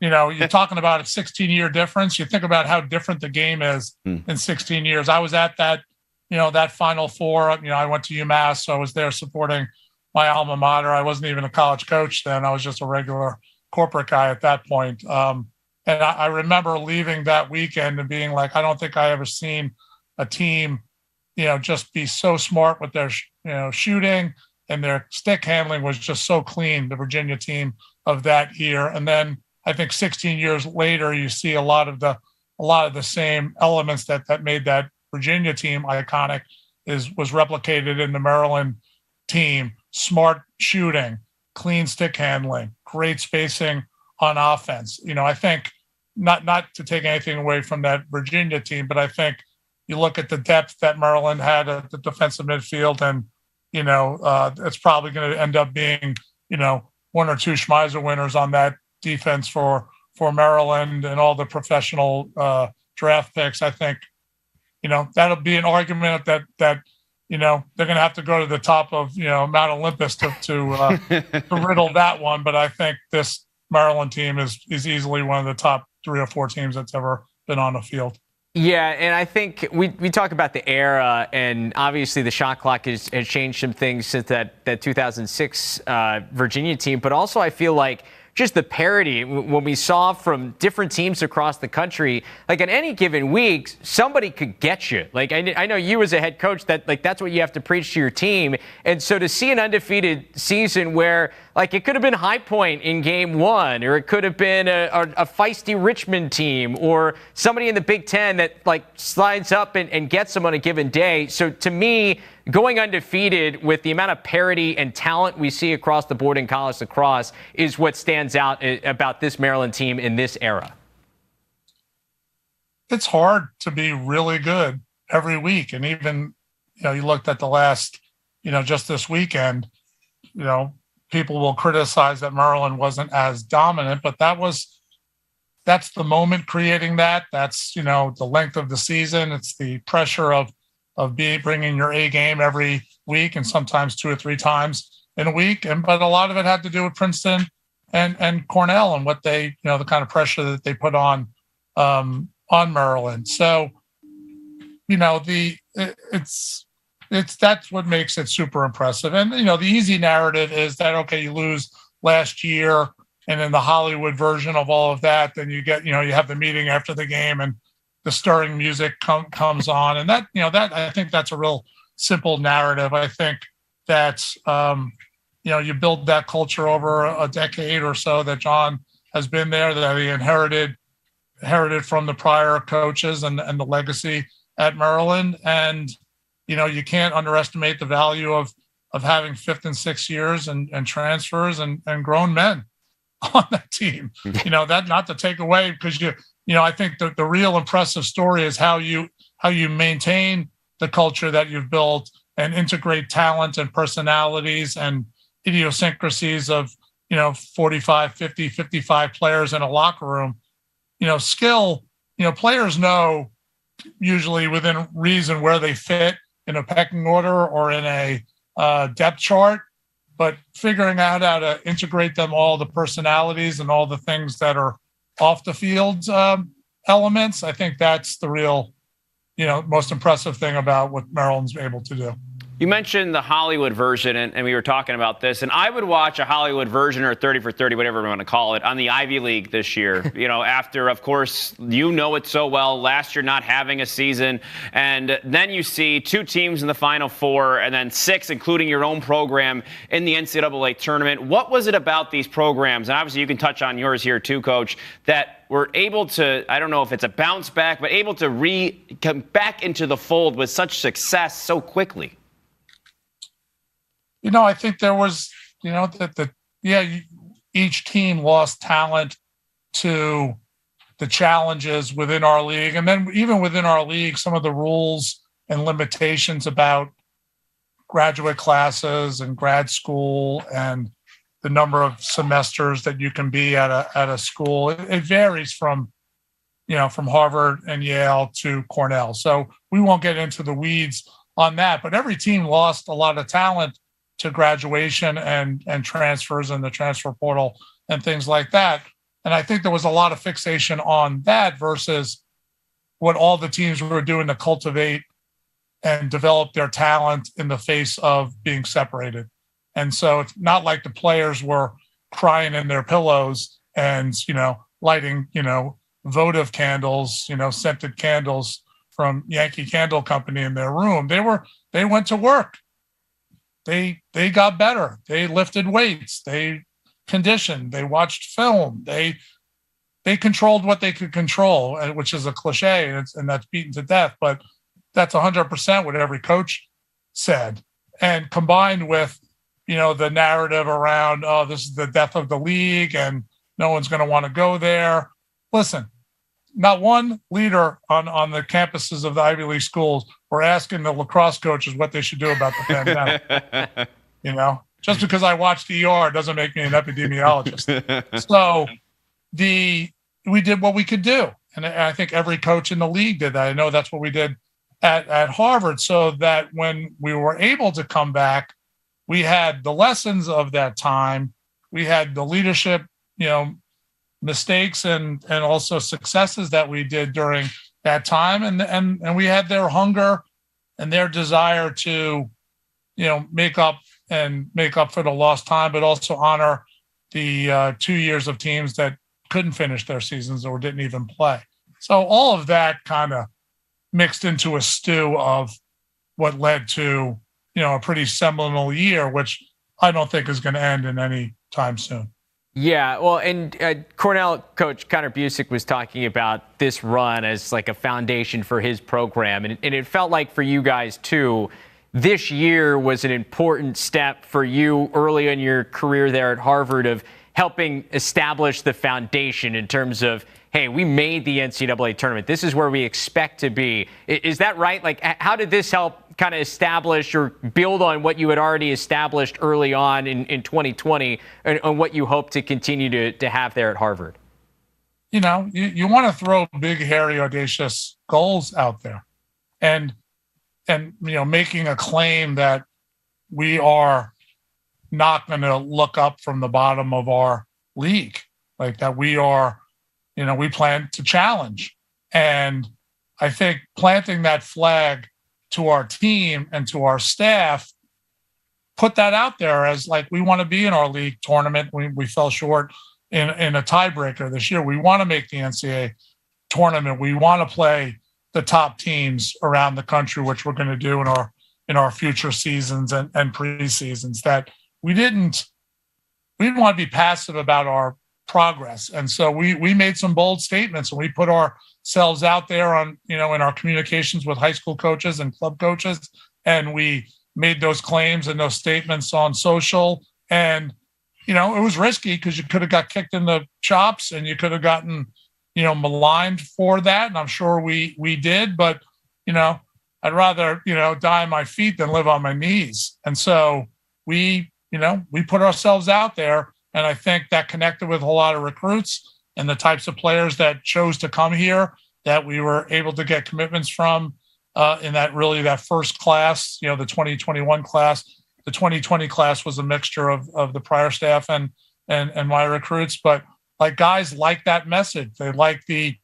you're talking about a 16-year difference. You think about how different the game is in 16 years. I was at that, that Final Four. I went to UMass, so I was there supporting my alma mater. I wasn't even a college coach then. I was just a regular corporate guy at that point. And I remember leaving that weekend and being like, I don't think I ever seen a team, just be so smart with their, shooting, and their stick handling was just so clean, the Virginia team of that year. And then I think 16 years later, you see a lot of the same elements that made that Virginia team iconic was replicated in the Maryland team. Smart shooting, clean stick handling, great spacing on offense. I think not to take anything away from that Virginia team, but I think you look at the depth that Maryland had at the defensive midfield, and it's probably going to end up being one or two Schmeiser winners on that defense for Maryland and all the professional draft picks. I think that'll be an argument that they're going to have to go to the top of Mount Olympus to riddle that one. But I think this Maryland team is easily one of the top 3 or 4 teams that's ever been on the field. Yeah, and I think we talk about the era, and obviously the shot clock has changed some things since that 2006 Virginia team. But also I feel like just the parity, when we saw from different teams across the country, like on any given week, somebody could get you. Like I know you as a head coach, that's what you have to preach to your team. And so to see an undefeated season where it could have been High Point in game 1, or it could have been a feisty Richmond team, or somebody in the Big Ten that slides up and gets them on a given day. So to me, going undefeated with the amount of parity and talent we see across the board in college lacrosse is what stands out about this Maryland team in this era. It's hard to be really good every week. And even, you looked at the last, just this weekend, people will criticize that Maryland wasn't as dominant, but that's the moment creating that. That's, the length of the season. It's the pressure of bringing your A game every week, and sometimes 2 or 3 times in a week. But a lot of it had to do with Princeton and Cornell and what they, the kind of pressure that they put on Maryland. So, that's what makes it super impressive. And, the easy narrative is that, okay, you lose last year, and in the Hollywood version of all of that, then you get, you have the meeting after the game and the stirring music comes on. And that, that I think that's a real simple narrative. I think that, you build that culture over a decade or so that John has been there, that he inherited from the prior coaches and the legacy at Maryland. And, you can't underestimate the value of having 5th and 6th years and transfers and grown men on that team. That not to take away, because I think the real impressive story is how you maintain the culture that you've built and integrate talent and personalities and idiosyncrasies of 45, 50, 55 players in a locker room. Skill, players know usually within reason where they fit in a pecking order or in a depth chart, but figuring out how to integrate them all, the personalities and all the things that are off the field elements, I think that's the real, most impressive thing about what Maryland's able to do. You mentioned the Hollywood version, and we were talking about this, and I would watch a Hollywood version or 30 for 30, whatever we want to call it, on the Ivy League this year. After, of course, it so well, last year not having a season, and then you see 2 teams in the Final Four, and then 6, including your own program, in the NCAA tournament. What was it about these programs, and obviously you can touch on yours here too, Coach, that were able to, I don't know if it's a bounce back, but able to come back into the fold with such success so quickly? I think there was, each team lost talent to the challenges within our league. And then even within our league, some of the rules and limitations about graduate classes and grad school and the number of semesters that you can be at a school, it varies from Harvard and Yale to Cornell. So we won't get into the weeds on that, but every team lost a lot of talent to graduation and transfers and the transfer portal and things like that. And I think there was a lot of fixation on that versus what all the teams were doing to cultivate and develop their talent in the face of being separated. And so it's not like the players were crying in their pillows and, lighting, votive candles, scented candles from Yankee Candle Company in their room. They went to work. They got better. They lifted weights. They conditioned. They watched film. They controlled what they could control, which is a cliche, and that's beaten to death. But that's 100% what every coach said. And combined with, the narrative around, oh, this is the death of the league and no one's going to want to go there. Listen, not one leader on the campuses of the Ivy League schools were asking the lacrosse coaches what they should do about the pandemic. Just because I watched ER doesn't make me an epidemiologist. So we did what we could do. And I think every coach in the league did that. I know that's what we did at Harvard, so that when we were able to come back, we had the lessons of that time. We had the leadership, mistakes and also successes that we did during that time. And we had their hunger and their desire to, make up for the lost time, but also honor the 2 years of teams that couldn't finish their seasons or didn't even play. So all of that kind of mixed into a stew of what led to, a pretty seminal year, which I don't think is going to end in any time soon. Yeah, well, and Cornell coach Connor Busick was talking about this run as like a foundation for his program. And it felt like for you guys, too, this year was an important step for you early in your career there at Harvard of helping establish the foundation in terms of, hey, we made the NCAA tournament. This is where we expect to be. Is that right? Like, how did this help kind of establish or build on what you had already established early on in 2020 and on what you hope to continue to have there at Harvard? You want to throw big, hairy, audacious goals out there and making a claim that we are not going to look up from the bottom of our league, like that we are, we plan to challenge. And I think planting that flag to our team and to our staff, put that out there as like, we want to be in our league tournament. We fell short in a tiebreaker this year. We want to make the NCAA tournament. We want to play the top teams around the country, which we're going to do in our future seasons and pre-seasons. That we didn't want to be passive about our progress. And so we made some bold statements and we put ourselves out there on, in our communications with high school coaches and club coaches. And we made those claims and those statements on social. And, it was risky because you could have got kicked in the chops and you could have gotten, maligned for that. And I'm sure we did, but, I'd rather, die on my feet than live on my knees. And so we put ourselves out there. And I think that connected with a lot of recruits and the types of players that chose to come here that we were able to get commitments from in that first class, the 2021 class. The 2020 class was a mixture of the prior staff and my recruits, but like guys like that message. They like the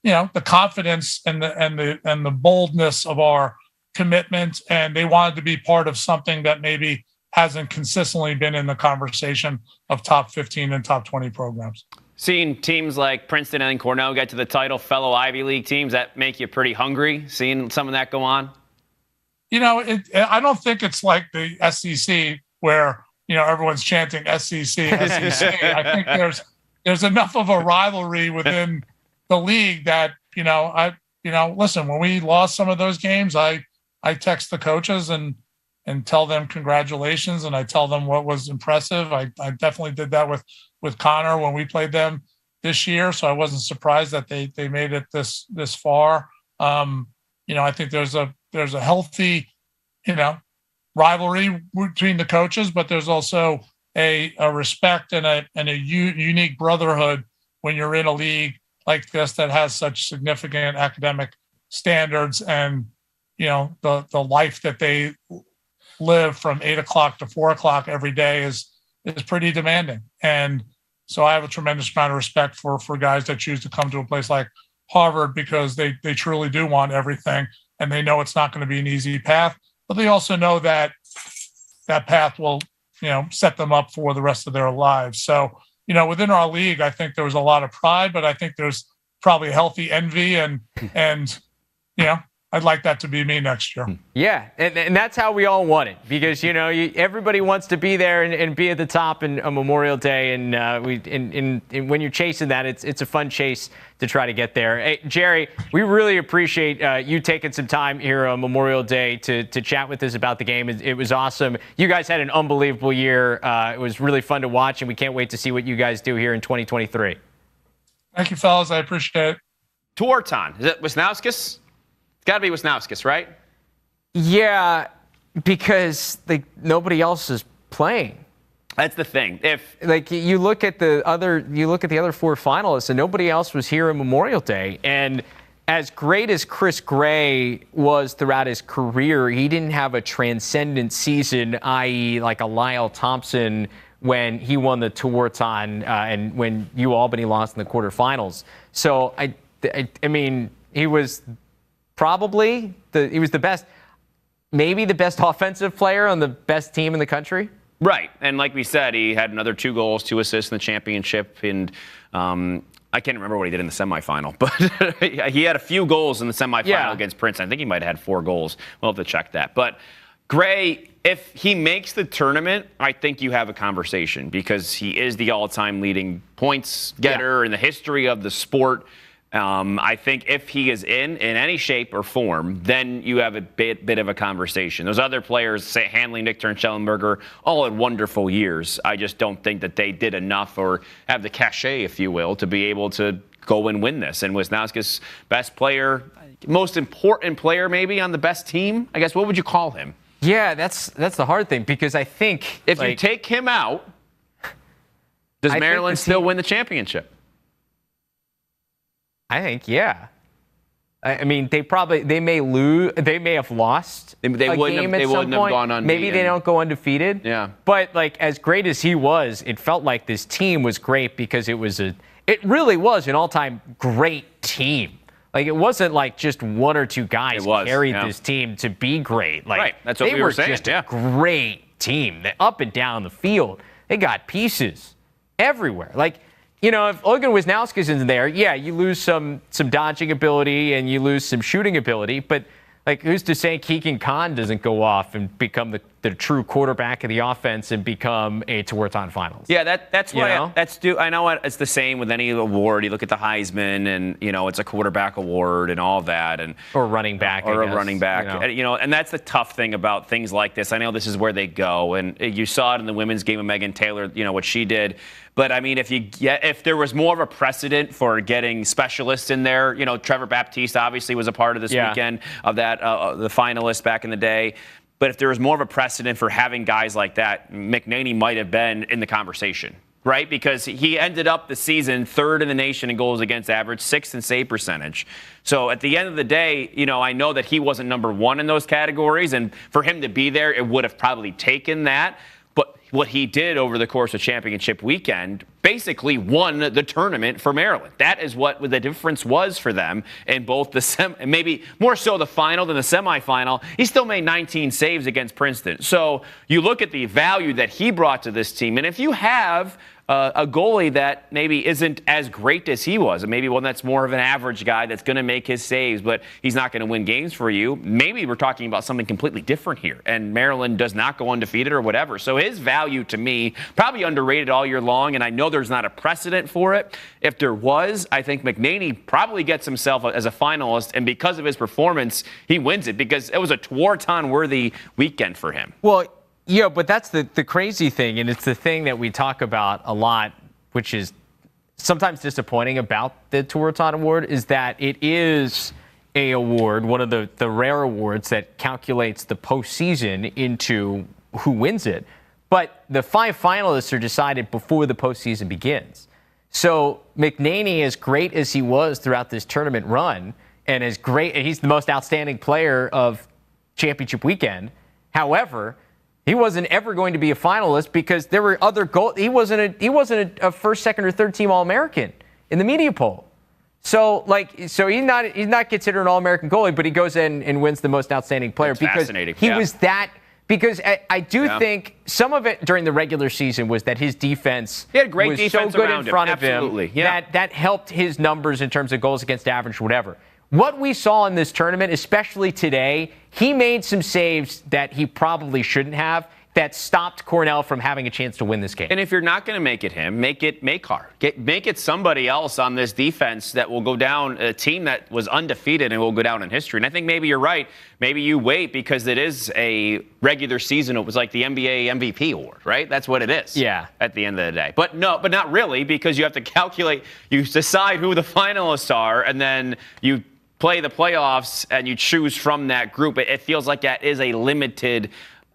the confidence and the boldness of our commitment, and they wanted to be part of something that maybe hasn't consistently been in the conversation of top 15 and top 20 programs. Seeing teams like Princeton and Cornell get to the title, fellow Ivy League teams, that make you pretty hungry, seeing some of that go on? I don't think it's like the SEC where, everyone's chanting SEC, SEC. I think there's enough of a rivalry within the league that, listen, when we lost some of those games, I text the coaches and tell them congratulations, and I tell them what was impressive. I definitely did that with Connor when we played them this year, so I wasn't surprised that they made it this far. I think there's a healthy, rivalry between the coaches, but there's also a respect and a unique brotherhood when you're in a league like this that has such significant academic standards, and the life that they live from 8 o'clock to 4 o'clock every day is pretty demanding. And so I have a tremendous amount of respect for guys that choose to come to a place like Harvard, because they truly do want everything, and they know it's not going to be an easy path, but they also know that path will, set them up for the rest of their lives. So, within our league, I think there was a lot of pride, but I think there's probably healthy envy, and I'd like that to be me next year. Yeah, and that's how we all want it, because everybody wants to be there and be at the top on Memorial Day, and when you're chasing that, it's a fun chase to try to get there. Hey, Jerry, we really appreciate you taking some time here on Memorial Day to chat with us about the game. It was awesome. You guys had an unbelievable year. It was really fun to watch, and we can't wait to see what you guys do here in 2023. Thank you, fellas. I appreciate it. Tewaaraton, is it Wisnauskas? It's got to be Wisnauskas, right? Yeah, because nobody else is playing. That's the thing. If you look at the other 4 finalists, and nobody else was here on Memorial Day. And as great as Chris Gray was throughout his career, he didn't have a transcendent season, i.e., like a Lyle Thompson when he won the Tewaaraton and when Albany lost in the quarterfinals. So I mean, he was probably the best, maybe the best offensive player on the best team in the country. Right. And like we said, he had another 2 goals, 2 assists in the championship. And I can't remember what he did in the semifinal, but he had a few goals in the semifinal against Princeton. I think he might have had 4 goals. We'll have to check that. But Gray, if he makes the tournament, I think you have a conversation, because he is the all-time leading points getter in the history of the sport. I think if he is in any shape or form, then you have a bit of a conversation. Those other players, say Hanley, Nick Schellenberger, all had wonderful years. I just don't think that they did enough or have the cachet, if you will, to be able to go and win this. And Wisnauskas, best player, most important player maybe on the best team, I guess. What would you call him? Yeah, that's the hard thing, because I think if you take him out, does Maryland still win the championship? I think, yeah. I mean, they may lose. They may have lost. They wouldn't have gone undefeated. Maybe they don't go undefeated. Yeah. But as great as he was, it felt like this team was great, because it really was an all-time great team. It wasn't like just 1 or 2 guys carried this team to be great. Right. That's what we were saying. They were just a great team. Up and down the field, they got pieces everywhere. If Logan Wisnauskas isn't there, you lose some dodging ability and you lose some shooting ability. But who's to say Keegan Khan doesn't go off and become the true quarterback of the offense and become a Tewaaraton finals? Yeah, that's why I know it's the same with any award. You look at the Heisman, and it's a quarterback award and all that, or running back, or a running back. And that's the tough thing about things like this. I know this is where they go, and you saw it in the women's game of Megan Taylor. What she did. But I mean, if there was more of a precedent for getting specialists in there, Trevor Baptiste obviously was a part of this weekend of that, the finalists back in the day. But if there was more of a precedent for having guys like that, McNaney might have been in the conversation, right? Because he ended up the season 3rd in the nation in goals against average, 6th in save percentage. So at the end of the day, I know that he wasn't number 1 in those categories, and for him to be there, it would have probably taken that. But what he did over the course of championship weekend basically won the tournament for Maryland. That is what the difference was for them in both the maybe more so the final than the semifinal. He still made 19 saves against Princeton. So you look at the value that he brought to this team, and if you have a goalie that maybe isn't as great as he was, and maybe one that's more of an average guy that's going to make his saves, but he's not going to win games for you, maybe we're talking about something completely different here, and Maryland does not go undefeated or whatever. So his value to me, probably underrated all year long, and I know there's not a precedent for it. If there was, I think McNaney probably gets himself as a finalist, and because of his performance, he wins it, because it was a Tewaaraton-worthy weekend for him. Well, yeah, but that's the crazy thing, and it's the thing that we talk about a lot, which is sometimes disappointing about the Tewaaraton Award, is that it is a award, one of the rare awards that calculates the postseason into who wins it. But the 5 finalists are decided before the postseason begins. So McNaney, as great as he was throughout this tournament run, and he's the most outstanding player of championship weekend. However, he wasn't ever going to be a finalist because there were other goals. He wasn't a first, second, or third team All-American in the media poll. So he's not considered an All-American goalie, but he goes in and wins the most outstanding player. That's because fascinating. he was that. Because I do think some of it during the regular season was that his defense he had great was defense so good around in front him. of him Absolutely. Yeah. that helped his numbers in terms of goals against average, whatever. What we saw in this tournament, especially today, he made some saves that he probably shouldn't have that stopped Cornell from having a chance to win this game. And if you're not going to make it him, make it Makar. Make it somebody else on this defense that will go down, a team that was undefeated and will go down in history. And I think maybe you're right. Maybe you wait because it is a regular season. It was like the NBA MVP award, right? That's what it is. Yeah. At the end of the day. But not really, because you have to calculate, you decide who the finalists are, and then you play the playoffs and you choose from that group. It feels like that is a limited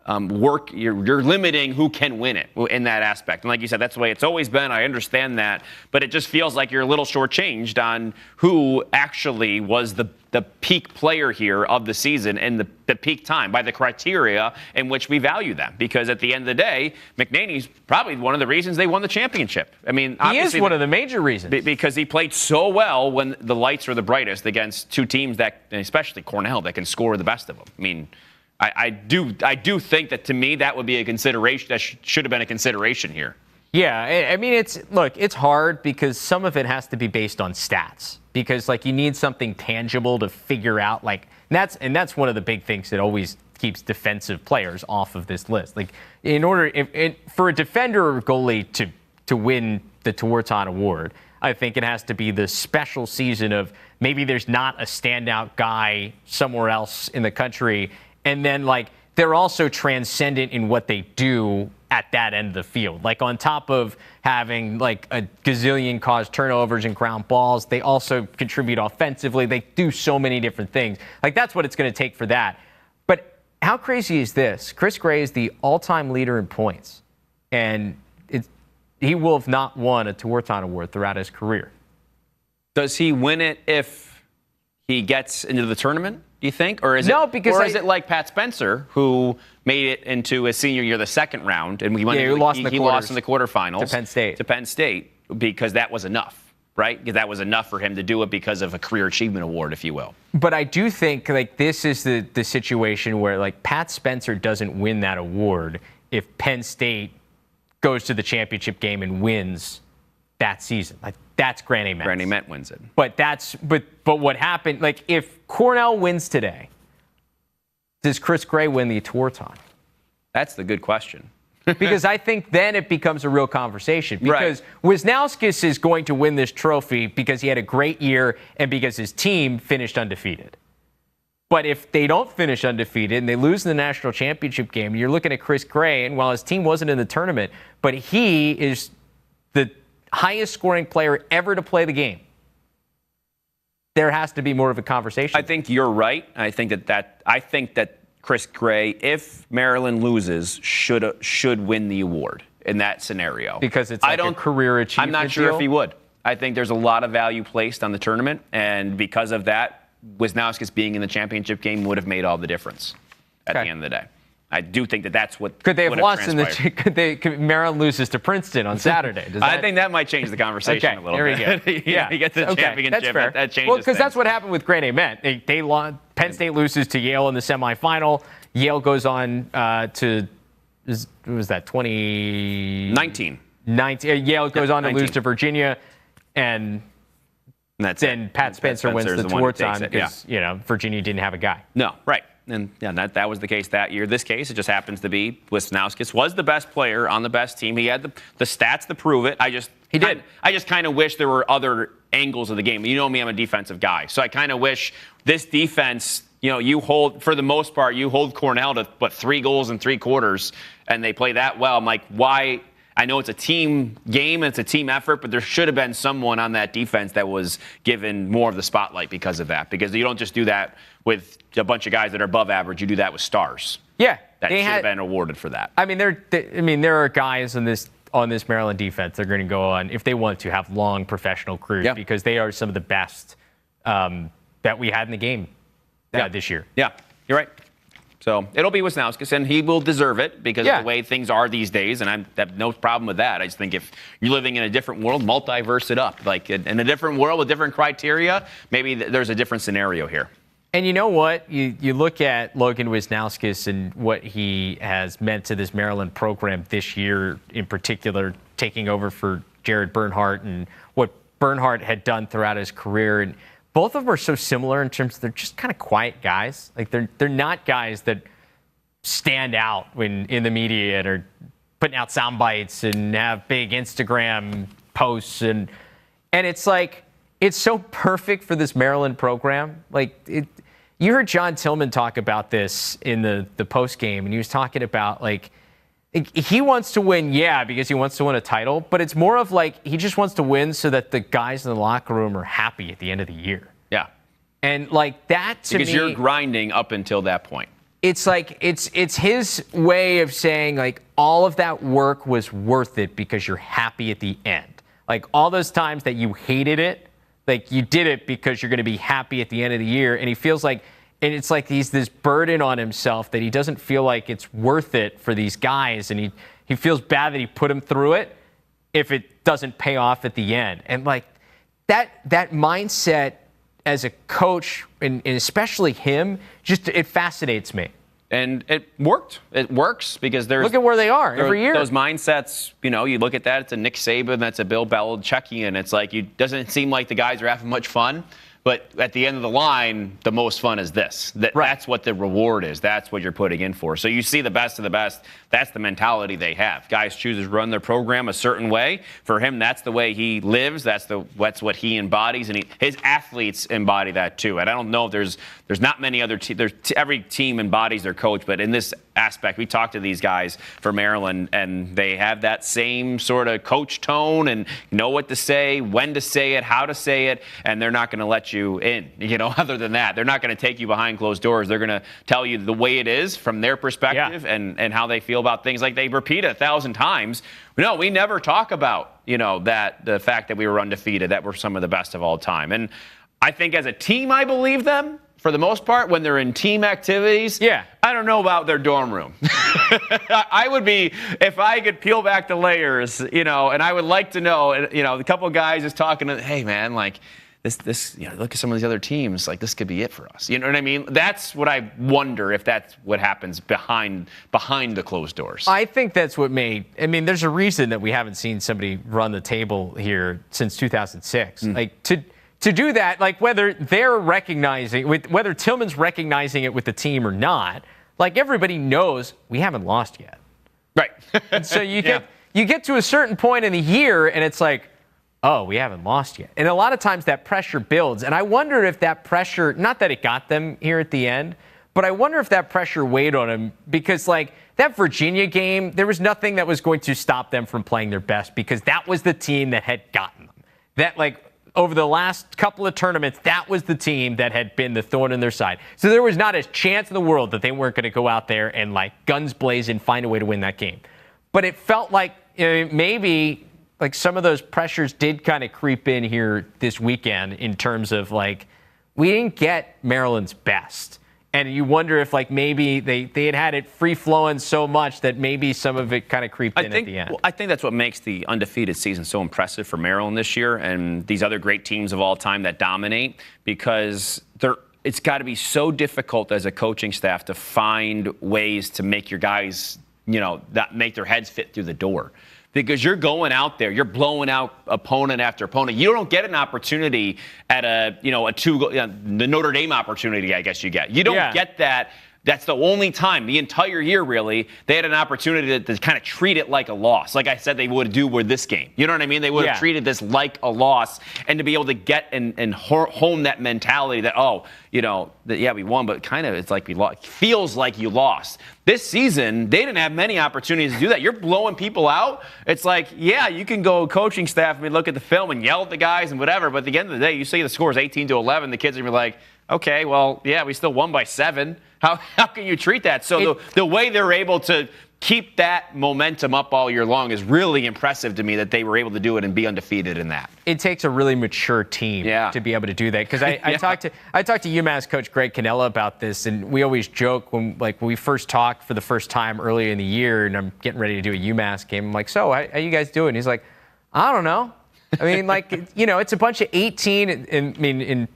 work. You're limiting who can win it in that aspect. And like you said, that's the way it's always been. I understand that. But it just feels like you're a little shortchanged on who actually was the peak player here of the season and the peak time by the criteria in which we value them. Because at the end of the day, McNaney's probably one of the reasons they won the championship. I mean, he is one of the major reasons. Because he played so well when the lights are the brightest against two teams that, and especially Cornell, that can score the best of them. I mean, I do think that, to me, that would be a consideration. That should have been a consideration here. Yeah, I mean, it's hard because some of it has to be based on stats. Because you need something tangible to figure out. And that's one of the big things that always keeps defensive players off of this list. For a defender or goalie to win the Tewaaraton Award, I think it has to be the special season of maybe there's not a standout guy somewhere else in the country. And then, they're also transcendent in what they do at that end of the field. On top of having, a gazillion caused turnovers and ground balls, they also contribute offensively. They do so many different things. That's what it's going to take for that. But how crazy is this? Chris Gray is the all-time leader in points. And he will have not won a Tewaaraton Award throughout his career. Does he win it if he gets into the tournament, do you think? Or is it like Pat Spencer, who made it into his senior year, the second round, and he lost in the quarterfinals to Penn State, because that was enough, right? Because that was enough for him to do it because of a career achievement award, if you will. But I do think this is the situation where Pat Spencer doesn't win that award if Penn State goes to the championship game and wins that season. That's Granny Metz. Granny Metz wins it. But what happened, if Cornell wins today, does Chris Gray win the Tewaaraton? That's the good question. Because I think then it becomes a real conversation. Because Wisnauskas is going to win this trophy because he had a great year and because his team finished undefeated. But if they don't finish undefeated and they lose in the national championship game, you're looking at Chris Gray, and while his team wasn't in the tournament, but he is the highest scoring player ever to play the game. There has to be more of a conversation. I think you're right. I think that Chris Gray, if Maryland loses, should win the award in that scenario. Because it's a career achievement. I'm not sure if he would. I think there's a lot of value placed on the tournament, and because of that, Wisnauskas being in the championship game would have made all the difference at the end of the day. I do think that's what could they have lost in transpired. could Maryland loses to Princeton on Saturday? I think that might change the conversation a little bit. There we go. Yeah, you get the championship. That's fair. That changes. Well, because that's what happened with Grand Amen. They lost. Penn State loses to Yale in the semifinal. Yale goes on to what was that 2019? 19. Yale goes on to 19. Lose to Virginia, and then Pat Spencer wins the Tewaaraton because Virginia didn't have a guy. No, right. And that was the case that year. This case, it just happens to be Wisnauskas was the best player on the best team. He had the stats to prove it. I just kind of wish there were other angles of the game. You know me, I'm a defensive guy. So I kind of wish this defense, you hold, for the most part, you hold Cornell to, 3 goals in 3 quarters, and they play that well. I'm like, why? I know it's a team game, it's a team effort, but there should have been someone on that defense that was given more of the spotlight because of that. Because you don't just do that with a bunch of guys that are above average. You do that with stars. Yeah, that should have been awarded for that. I mean, there are guys on this Maryland defense. They're going to go on, if they want to, have long professional careers because they are some of the best that we had in the game this year. Yeah, you're right. So it'll be Wisnauskas, and he will deserve it because of the way things are these days, and I have no problem with that. I just think if you're living in a different world, multiverse it up. Like in a different world with different criteria, maybe there's a different scenario here. And you know what? You look at Logan Wisnauskas and what he has meant to this Maryland program this year in particular, taking over for Jared Bernhardt and what Bernhardt had done throughout his career. And both of them are so similar in terms of they're just kind of quiet guys. Like they're not guys that stand out when in the media and are putting out sound bites and have big Instagram posts and it's like it's so perfect for this Maryland program. Like you heard John Tillman talk about this in the post game, and he was talking about like he wants to win, because he wants to win a title, but it's more of like he just wants to win so that the guys in the locker room are happy at the end of the year. Yeah. And like that to me, because you're grinding up until that point. It's like it's his way of saying like all of that work was worth it because you're happy at the end. Like all those times that you hated it, like you did it because you're going to be happy at the end of the year. And he feels like, and it's like he's this burden on himself that he doesn't feel like it's worth it for these guys. And he feels bad that he put them through it if it doesn't pay off at the end. And like that mindset as a coach, and especially him, just it fascinates me. And it worked. It works because look at where they are every year. Those mindsets, you look at that, it's a Nick Saban, that's a Bill Belichick, and it's like doesn't seem like the guys are having much fun. But at the end of the line, the most fun is this. That's what the reward is. That's what you're putting in for. So you see the best of the best. That's the mentality they have. Guys choose to run their program a certain way. For him, that's the way he lives. That's what he embodies, and his athletes embody that too. And I don't know if there's not many other teams. Every team embodies their coach, but in this aspect, we talked to these guys for Maryland, and they have that same sort of coach tone and know what to say, when to say it, how to say it, and they're not going to let you in. Other than that, they're not going to take you behind closed doors. They're going to tell you the way it is from their perspective and how they feel about things. Like they repeat it 1,000 times. No, we never talk about, that the fact that we were undefeated, that we're some of the best of all time. And I think as a team, I believe them. For the most part, when they're in team activities, I don't know about their dorm room. I would be, if I could peel back the layers, and I would like to know, a couple of guys is talking to, hey, man, like, this, look at some of these other teams, like, this could be it for us. You know what I mean? That's what I wonder if that's what happens behind the closed doors. I think that's what there's a reason that we haven't seen somebody run the table here since 2006. Like, to do that, like whether they're whether Tillman's recognizing it with the team or not, like everybody knows we haven't lost yet. Right. And so you get to a certain point in the year and it's like, oh, we haven't lost yet. And a lot of times that pressure builds. And I wonder if that pressure, not that it got them here at the end, but I wonder if that pressure weighed on them because like that Virginia game, there was nothing that was going to stop them from playing their best because that was the team that had gotten them. That like, over the last couple of tournaments, that was the team that had been the thorn in their side. So there was not a chance in the world that they weren't going to go out there and like guns blazing find a way to win that game. But it felt like maybe like some of those pressures did kind of creep in here this weekend in terms of like we didn't get Maryland's best. And you wonder if like maybe they had it free flowing so much that maybe some of it kind of creeped in at the end. Well, I think that's what makes the undefeated season so impressive for Maryland this year and these other great teams of all time that dominate, because it's got to be so difficult as a coaching staff to find ways to make your guys, that make their heads fit through the door. Because you're going out there, you're blowing out opponent after opponent. You don't get an opportunity at the Notre Dame opportunity, I guess you get. You don't get that. That's the only time, the entire year, really, they had an opportunity to kind of treat it like a loss. Like I said, they would do with this game. You know what I mean? They would have treated this like a loss, and to be able to get and hone that mentality that, we won, but kind of it's like we lost. It feels like you lost. This season, they didn't have many opportunities to do that. You're blowing people out. It's like, you can go coaching staff and look at the film and yell at the guys and whatever, but at the end of the day, you see the score is 18-11, the kids are going to be like, okay, well, we still won by 7. How can you treat that? So the way they're able to keep that momentum up all year long is really impressive to me, that they were able to do it and be undefeated in that. It takes a really mature team to be able to do that. Because I talked to UMass coach Greg Cannella about this, and we always joke when we first talked for the first time earlier in the year, and I'm getting ready to do a UMass game. I'm like, so how you guys doing? He's like, I don't know. I mean, it's a bunch of 18. In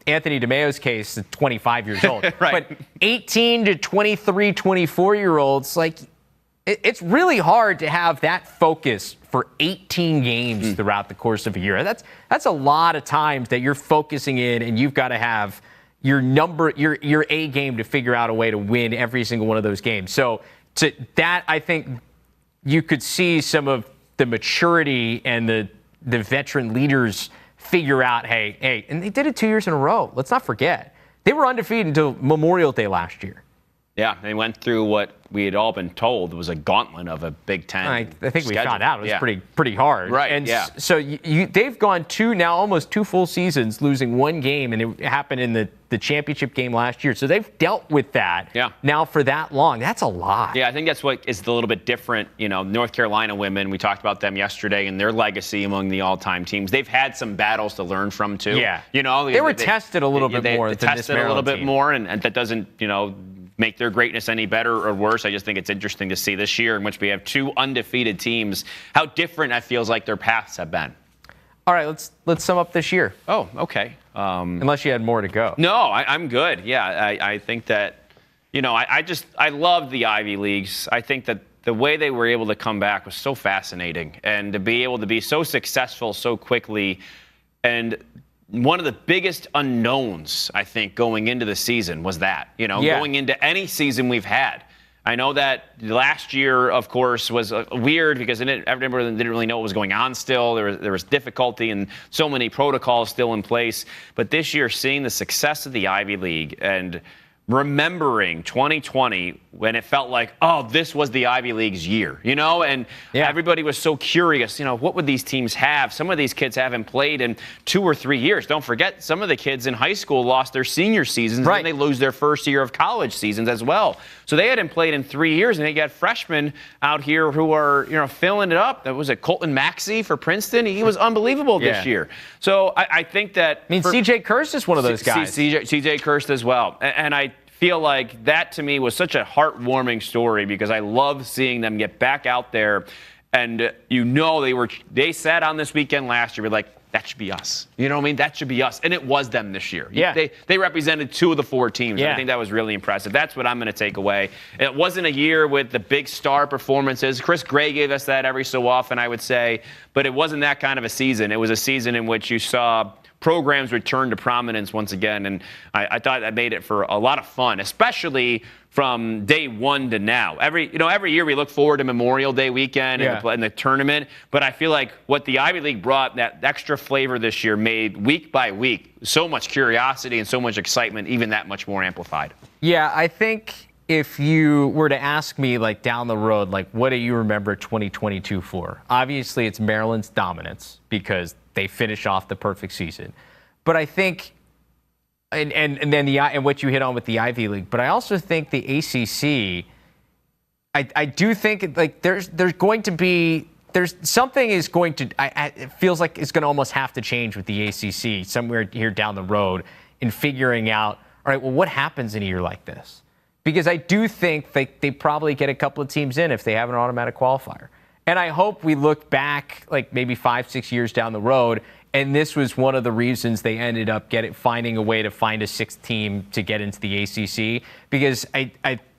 Anthony DeMeo's case, 25 years old. Right. But 18 to 23, 24-year-olds, it's really hard to have that focus for 18 games throughout the course of a year. That's a lot of times that you're focusing in, and you've got to have your A game to figure out a way to win every single one of those games. So to that, I think you could see some of the maturity and the veteran leaders figure out, hey, and they did it 2 years in a row. Let's not forget. They were undefeated until Memorial Day last year. Yeah, they went through what we had all been told was a gauntlet of a Big Ten. I think we found out it was pretty hard. Right. And so they've gone almost 2 full seasons losing 1 game, and it happened in the championship game last year. So they've dealt with that now for that long. That's a lot. Yeah, I think that's what is a little bit different. North Carolina women, we talked about them yesterday and their legacy among the all-time teams. They've had some battles to learn from too. Yeah. They were tested a little bit more than this Maryland team. Tested a little bit more, and that doesn't, make their greatness any better or worse. I just think it's interesting to see this year in which we have 2 undefeated teams, how different it feels like their paths have been. All right, let's sum up this year. Oh, okay. Unless you had more to go. No, I'm good. Yeah, I think that, I love the Ivy Leagues. I think that the way they were able to come back was so fascinating, and to be able to be so successful so quickly. And one of the biggest unknowns, I think, going into the season was that, going into any season we've had. I know that last year, of course, was weird because everyone didn't really know what was going on still. There was difficulty and so many protocols still in place. But this year, seeing the success of the Ivy League and remembering 2020 when it felt like, this was the Ivy League's year, and everybody was so curious, what would these teams have? Some of these kids haven't played in 2 or 3 years. Don't forget, some of the kids in high school lost their senior seasons, and they lose their first year of college seasons as well. So they hadn't played in 3 years, and they got freshmen out here who are, filling it up. That was Colton Maxey for Princeton. He was unbelievable this year. So I think that... C.J. Kirst is one of those guys. C.J. Kirst as well. And I feel like that to me was such a heartwarming story because I love seeing them get back out there, and they sat on this weekend last year, we're like, that should be us. You know what I mean? That should be us. And it was them this year. Yeah. They represented 2 of the 4 teams. Yeah. I think that was really impressive. That's what I'm going to take away. It wasn't a year with the big star performances. Chris Gray gave us that every so often, I would say, but it wasn't that kind of a season. It was a season in which you saw programs return to prominence once again, and I thought that made it for a lot of fun, especially from day 1 to now. Every year we look forward to Memorial Day weekend and the tournament, but I feel like what the Ivy League brought, that extra flavor this year, made week by week so much curiosity and so much excitement, even that much more amplified. Yeah, I think if you were to ask me down the road, what do you remember 2022 for? Obviously, it's Maryland's dominance because they finish off the perfect season. But I think, and then what you hit on with the Ivy League, but I also think the ACC, I do think there's going to be, it feels like it's going to almost have to change with the ACC somewhere here down the road in figuring out, all right, well, what happens in a year like this? Because I do think they probably get a couple of teams in if they have an automatic qualifier. And I hope we look back like maybe 5-6 years down the road, and this was one of the reasons they ended up finding a way to find a sixth team to get into the ACC. Because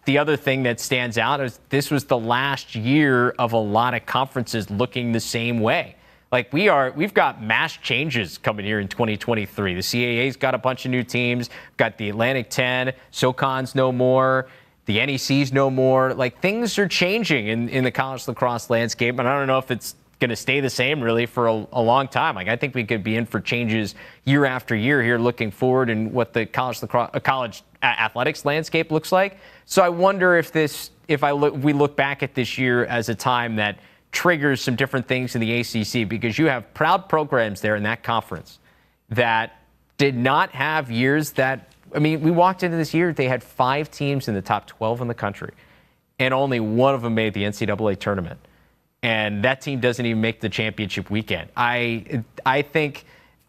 the other thing that stands out is this was the last year of a lot of conferences looking the same way. Like we've got mass changes coming here in 2023. The CAA's got a bunch of new teams, got the Atlantic 10, SoCon's no more, the NEC's no more. Like things are changing in the college lacrosse landscape, and I don't know if it's going to stay the same really for a long time. Like I think we could be in for changes year after year here looking forward and what the college athletics landscape looks like. So I wonder if we look back at this year as a time that triggers some different things in the ACC, because you have proud programs there in that conference that did not have years that, I mean, we walked into this year, they had 5 teams in the top 12 in the country, and only one of them made the NCAA tournament. And that team doesn't even make the championship weekend. I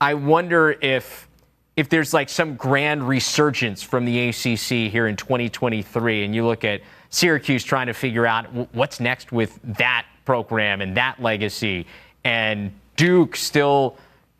wonder if there's like some grand resurgence from the ACC here in 2023, and you look at Syracuse trying to figure out what's next with that program and that legacy, and Duke still,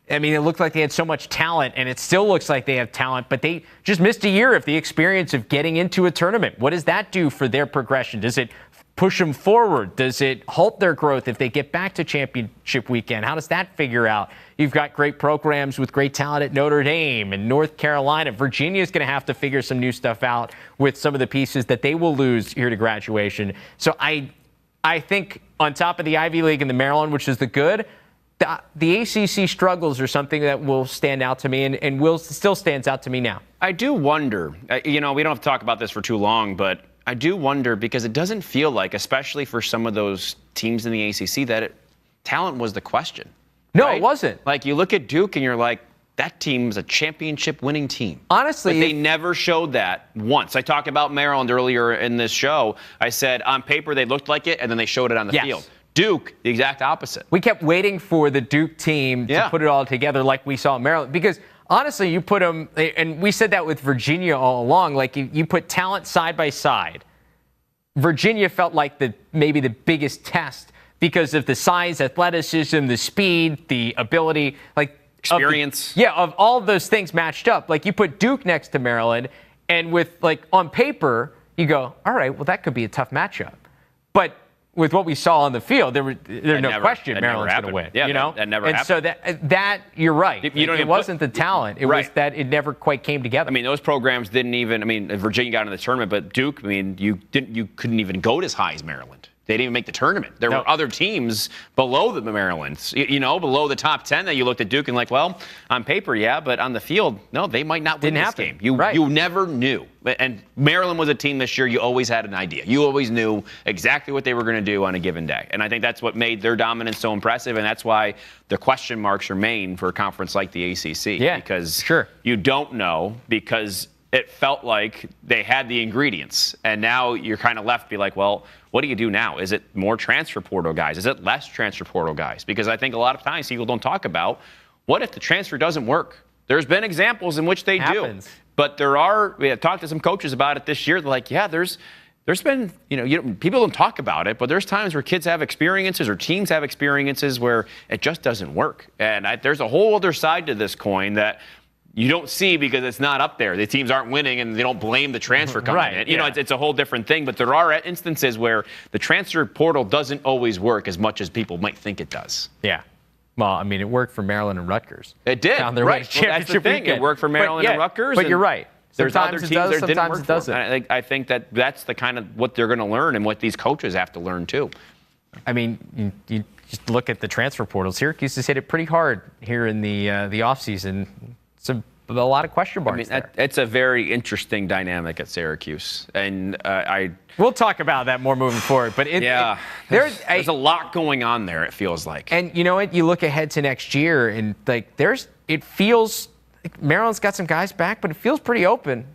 I mean, it looked like they had so much talent, and it still looks like they have talent, but they just missed a year of the experience of getting into a tournament. What does that do for their progression? Does it push them forward? Does it halt their growth if they get back to championship weekend? How does that figure out? You've got great programs with great talent at Notre Dame and North Carolina. Virginia's going to have to figure some new stuff out with some of the pieces that they will lose here to graduation. So I think on top of the Ivy League and the Maryland, which is the good, the ACC struggles are something that will stand out to me and will still stands out to me now. I do wonder, we don't have to talk about this for too long, but I do wonder, because it doesn't feel like, especially for some of those teams in the ACC, that talent was the question. No, right? It wasn't. Like, you look at Duke and you're like, that team's a championship-winning team. Honestly, but they never showed that once. I talked about Maryland earlier in this show. I said on paper they looked like it, and then they showed it on the field. Duke, the exact opposite. We kept waiting for the Duke team to put it all together like we saw in Maryland, because honestly, you put them, and we said that with Virginia all along, like you put talent side by side. Virginia felt like maybe the biggest test because of the size, athleticism, the speed, the ability, like experience. Of all of those things matched up. Like you put Duke next to Maryland, and with like on paper, you go, all right, well that could be a tough matchup. But with what we saw on the field, there's no question Maryland's going to win. Yeah, you know, that never happened. So that you're right. It wasn't the talent. It was that it never quite came together. I mean, those programs didn't even. I mean, Virginia got in the tournament, but Duke. I mean, you couldn't even go as high as Maryland. They didn't even make the tournament. There were other teams below the Maryland, below the top 10 that you looked at Duke and like, well, on paper, yeah, but on the field, no, they might not win this game. You never knew. And Maryland was a team this year you always had an idea. You always knew exactly what they were going to do on a given day. And I think that's what made their dominance so impressive, and that's why the question marks remain for a conference like the ACC. Yeah, because you don't know, because it felt like they had the ingredients, and now you're kind of left to be like, well, what do you do now? Is it more transfer portal guys? Is it less transfer portal guys? Because I think a lot of times people don't talk about, what if the transfer doesn't work? There's been examples in which they do. But we have talked to some coaches about it this year. They're like, yeah, there's been, people don't talk about it, but there's times where kids have experiences or teams have experiences where it just doesn't work. And there's a whole other side to this coin that you don't see because it's not up there. The teams aren't winning, and they don't blame the transfer coming in. It's a whole different thing. But there are instances where the transfer portal doesn't always work as much as people might think it does. Yeah. Well, I mean, it worked for Maryland and Rutgers. It did. Right. Well, that's the thing. It worked for Maryland and Rutgers. But you're right. There's other Sometimes teams that didn't work it doesn't. I think that's the kind of what they're going to learn and what these coaches have to learn too. I mean, you just look at the transfer portal. Syracuse has hit it pretty hard here in the offseason. A lot of question marks there. It's a very interesting dynamic at Syracuse, and we'll talk about that more moving forward. But there's a lot going on there. It feels like, and you know what? You look ahead to next year, and like it feels like Maryland's got some guys back, but it feels pretty open.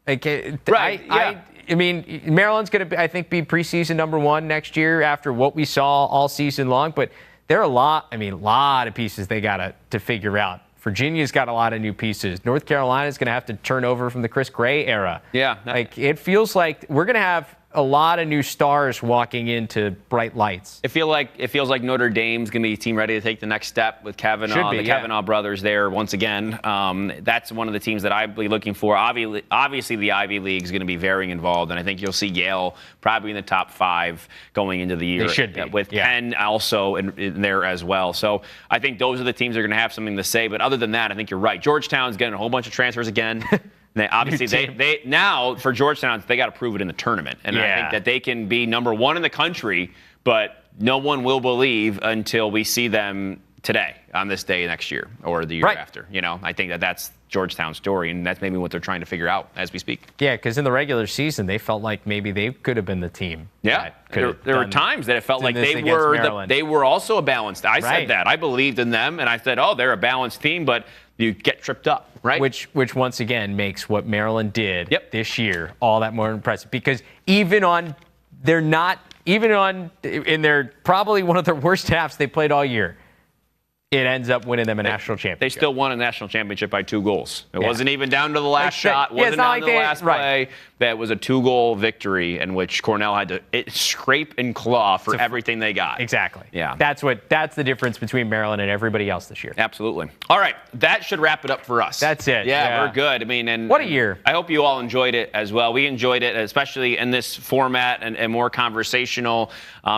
Like I mean, Maryland's going to, I think, be preseason number 1 next year after what we saw all season long. But there are a lot of pieces they got to figure out Virginia's got a lot of new pieces. North Carolina's going to have to turn over from the Chris Gray era. Yeah. Like, it feels like we're going to have a lot of new stars walking into bright lights. It feels like Notre Dame's going to be a team ready to take the next step with Kavanaugh, Kavanaugh brothers there once again. That's one of the teams that I'd be looking for. Obviously, the Ivy League is going to be very involved, and I think you'll see Yale probably in the top 5 going into the year. They should be. With Penn also in there as well. So I think those are the teams that are going to have something to say. But other than that, I think you're right. Georgetown's getting a whole bunch of transfers again. Obviously, they now, for Georgetown, they got to prove it in the tournament. And I think that they can be number 1 in the country, but no one will believe until we see them today, on this day next year, or the year after. I think that's Georgetown's story, and that's maybe what they're trying to figure out as we speak. Yeah, because in the regular season, they felt like maybe they could have been the team. Yeah, there were times that it felt like they were also a balanced. I said that. I believed in them, and I said, they're a balanced team, but you get tripped up, right? Which once again makes what Maryland did this year all that more impressive, because in their probably one of their worst halves they played all year, it ends up winning them a national championship. They still won a national championship by 2 goals. It wasn't even down to the last shot. Wasn't down to the last play. That was a 2-goal victory in which Cornell had to scrape and claw for everything they got. Exactly. Yeah. That's the difference between Maryland and everybody else this year. Absolutely. All right. That should wrap it up for us. That's it. Yeah, we're good. I mean, and what a year. I hope you all enjoyed it as well. We enjoyed it, especially in this format and more conversational.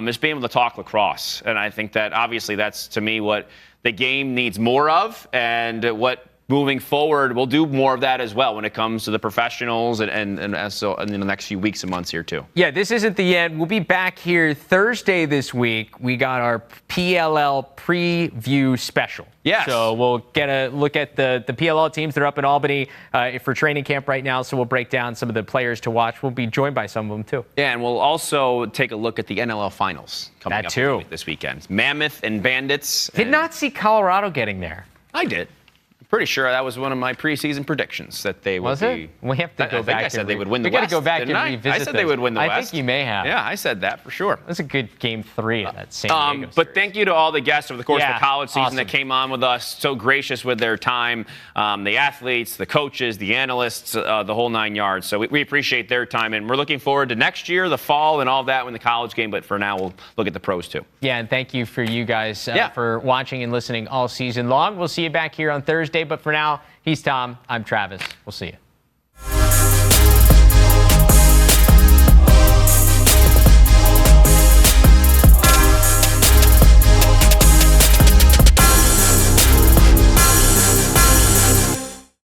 Just being able to talk lacrosse. And I think that obviously that's, to me, what the game needs more of, and what moving forward we'll do more of that as well when it comes to the professionals and so in the next few weeks and months here too. Yeah, this isn't the end. We'll be back here Thursday this week. We got our PLL preview special. Yes. So we'll get a look at the PLL teams that are up in Albany for training camp right now. So we'll break down some of the players to watch. We'll be joined by some of them too. Yeah, and we'll also take a look at the NLL finals coming up this weekend. Mammoth and Bandits. Did not see Colorado getting there. I did. Pretty sure that was one of my preseason predictions that they would be. We have to go back. I said they would win the West. We got to go back and revisit. I said they would win the West. I think you may have. Yeah, I said that for sure. That's a good game 3 of that San Diego series. But thank you to all the guests over the course of the college season that came on with us. So gracious with their time. The athletes, the coaches, the analysts, the whole 9 yards. So we appreciate their time, and we're looking forward to next year, the fall, and all that in the college game. But for now, we'll look at the pros too. Yeah, and thank you for you guys for watching and listening all season long. We'll see you back here on Thursday. But for now, he's Tom. I'm Travis. We'll see you.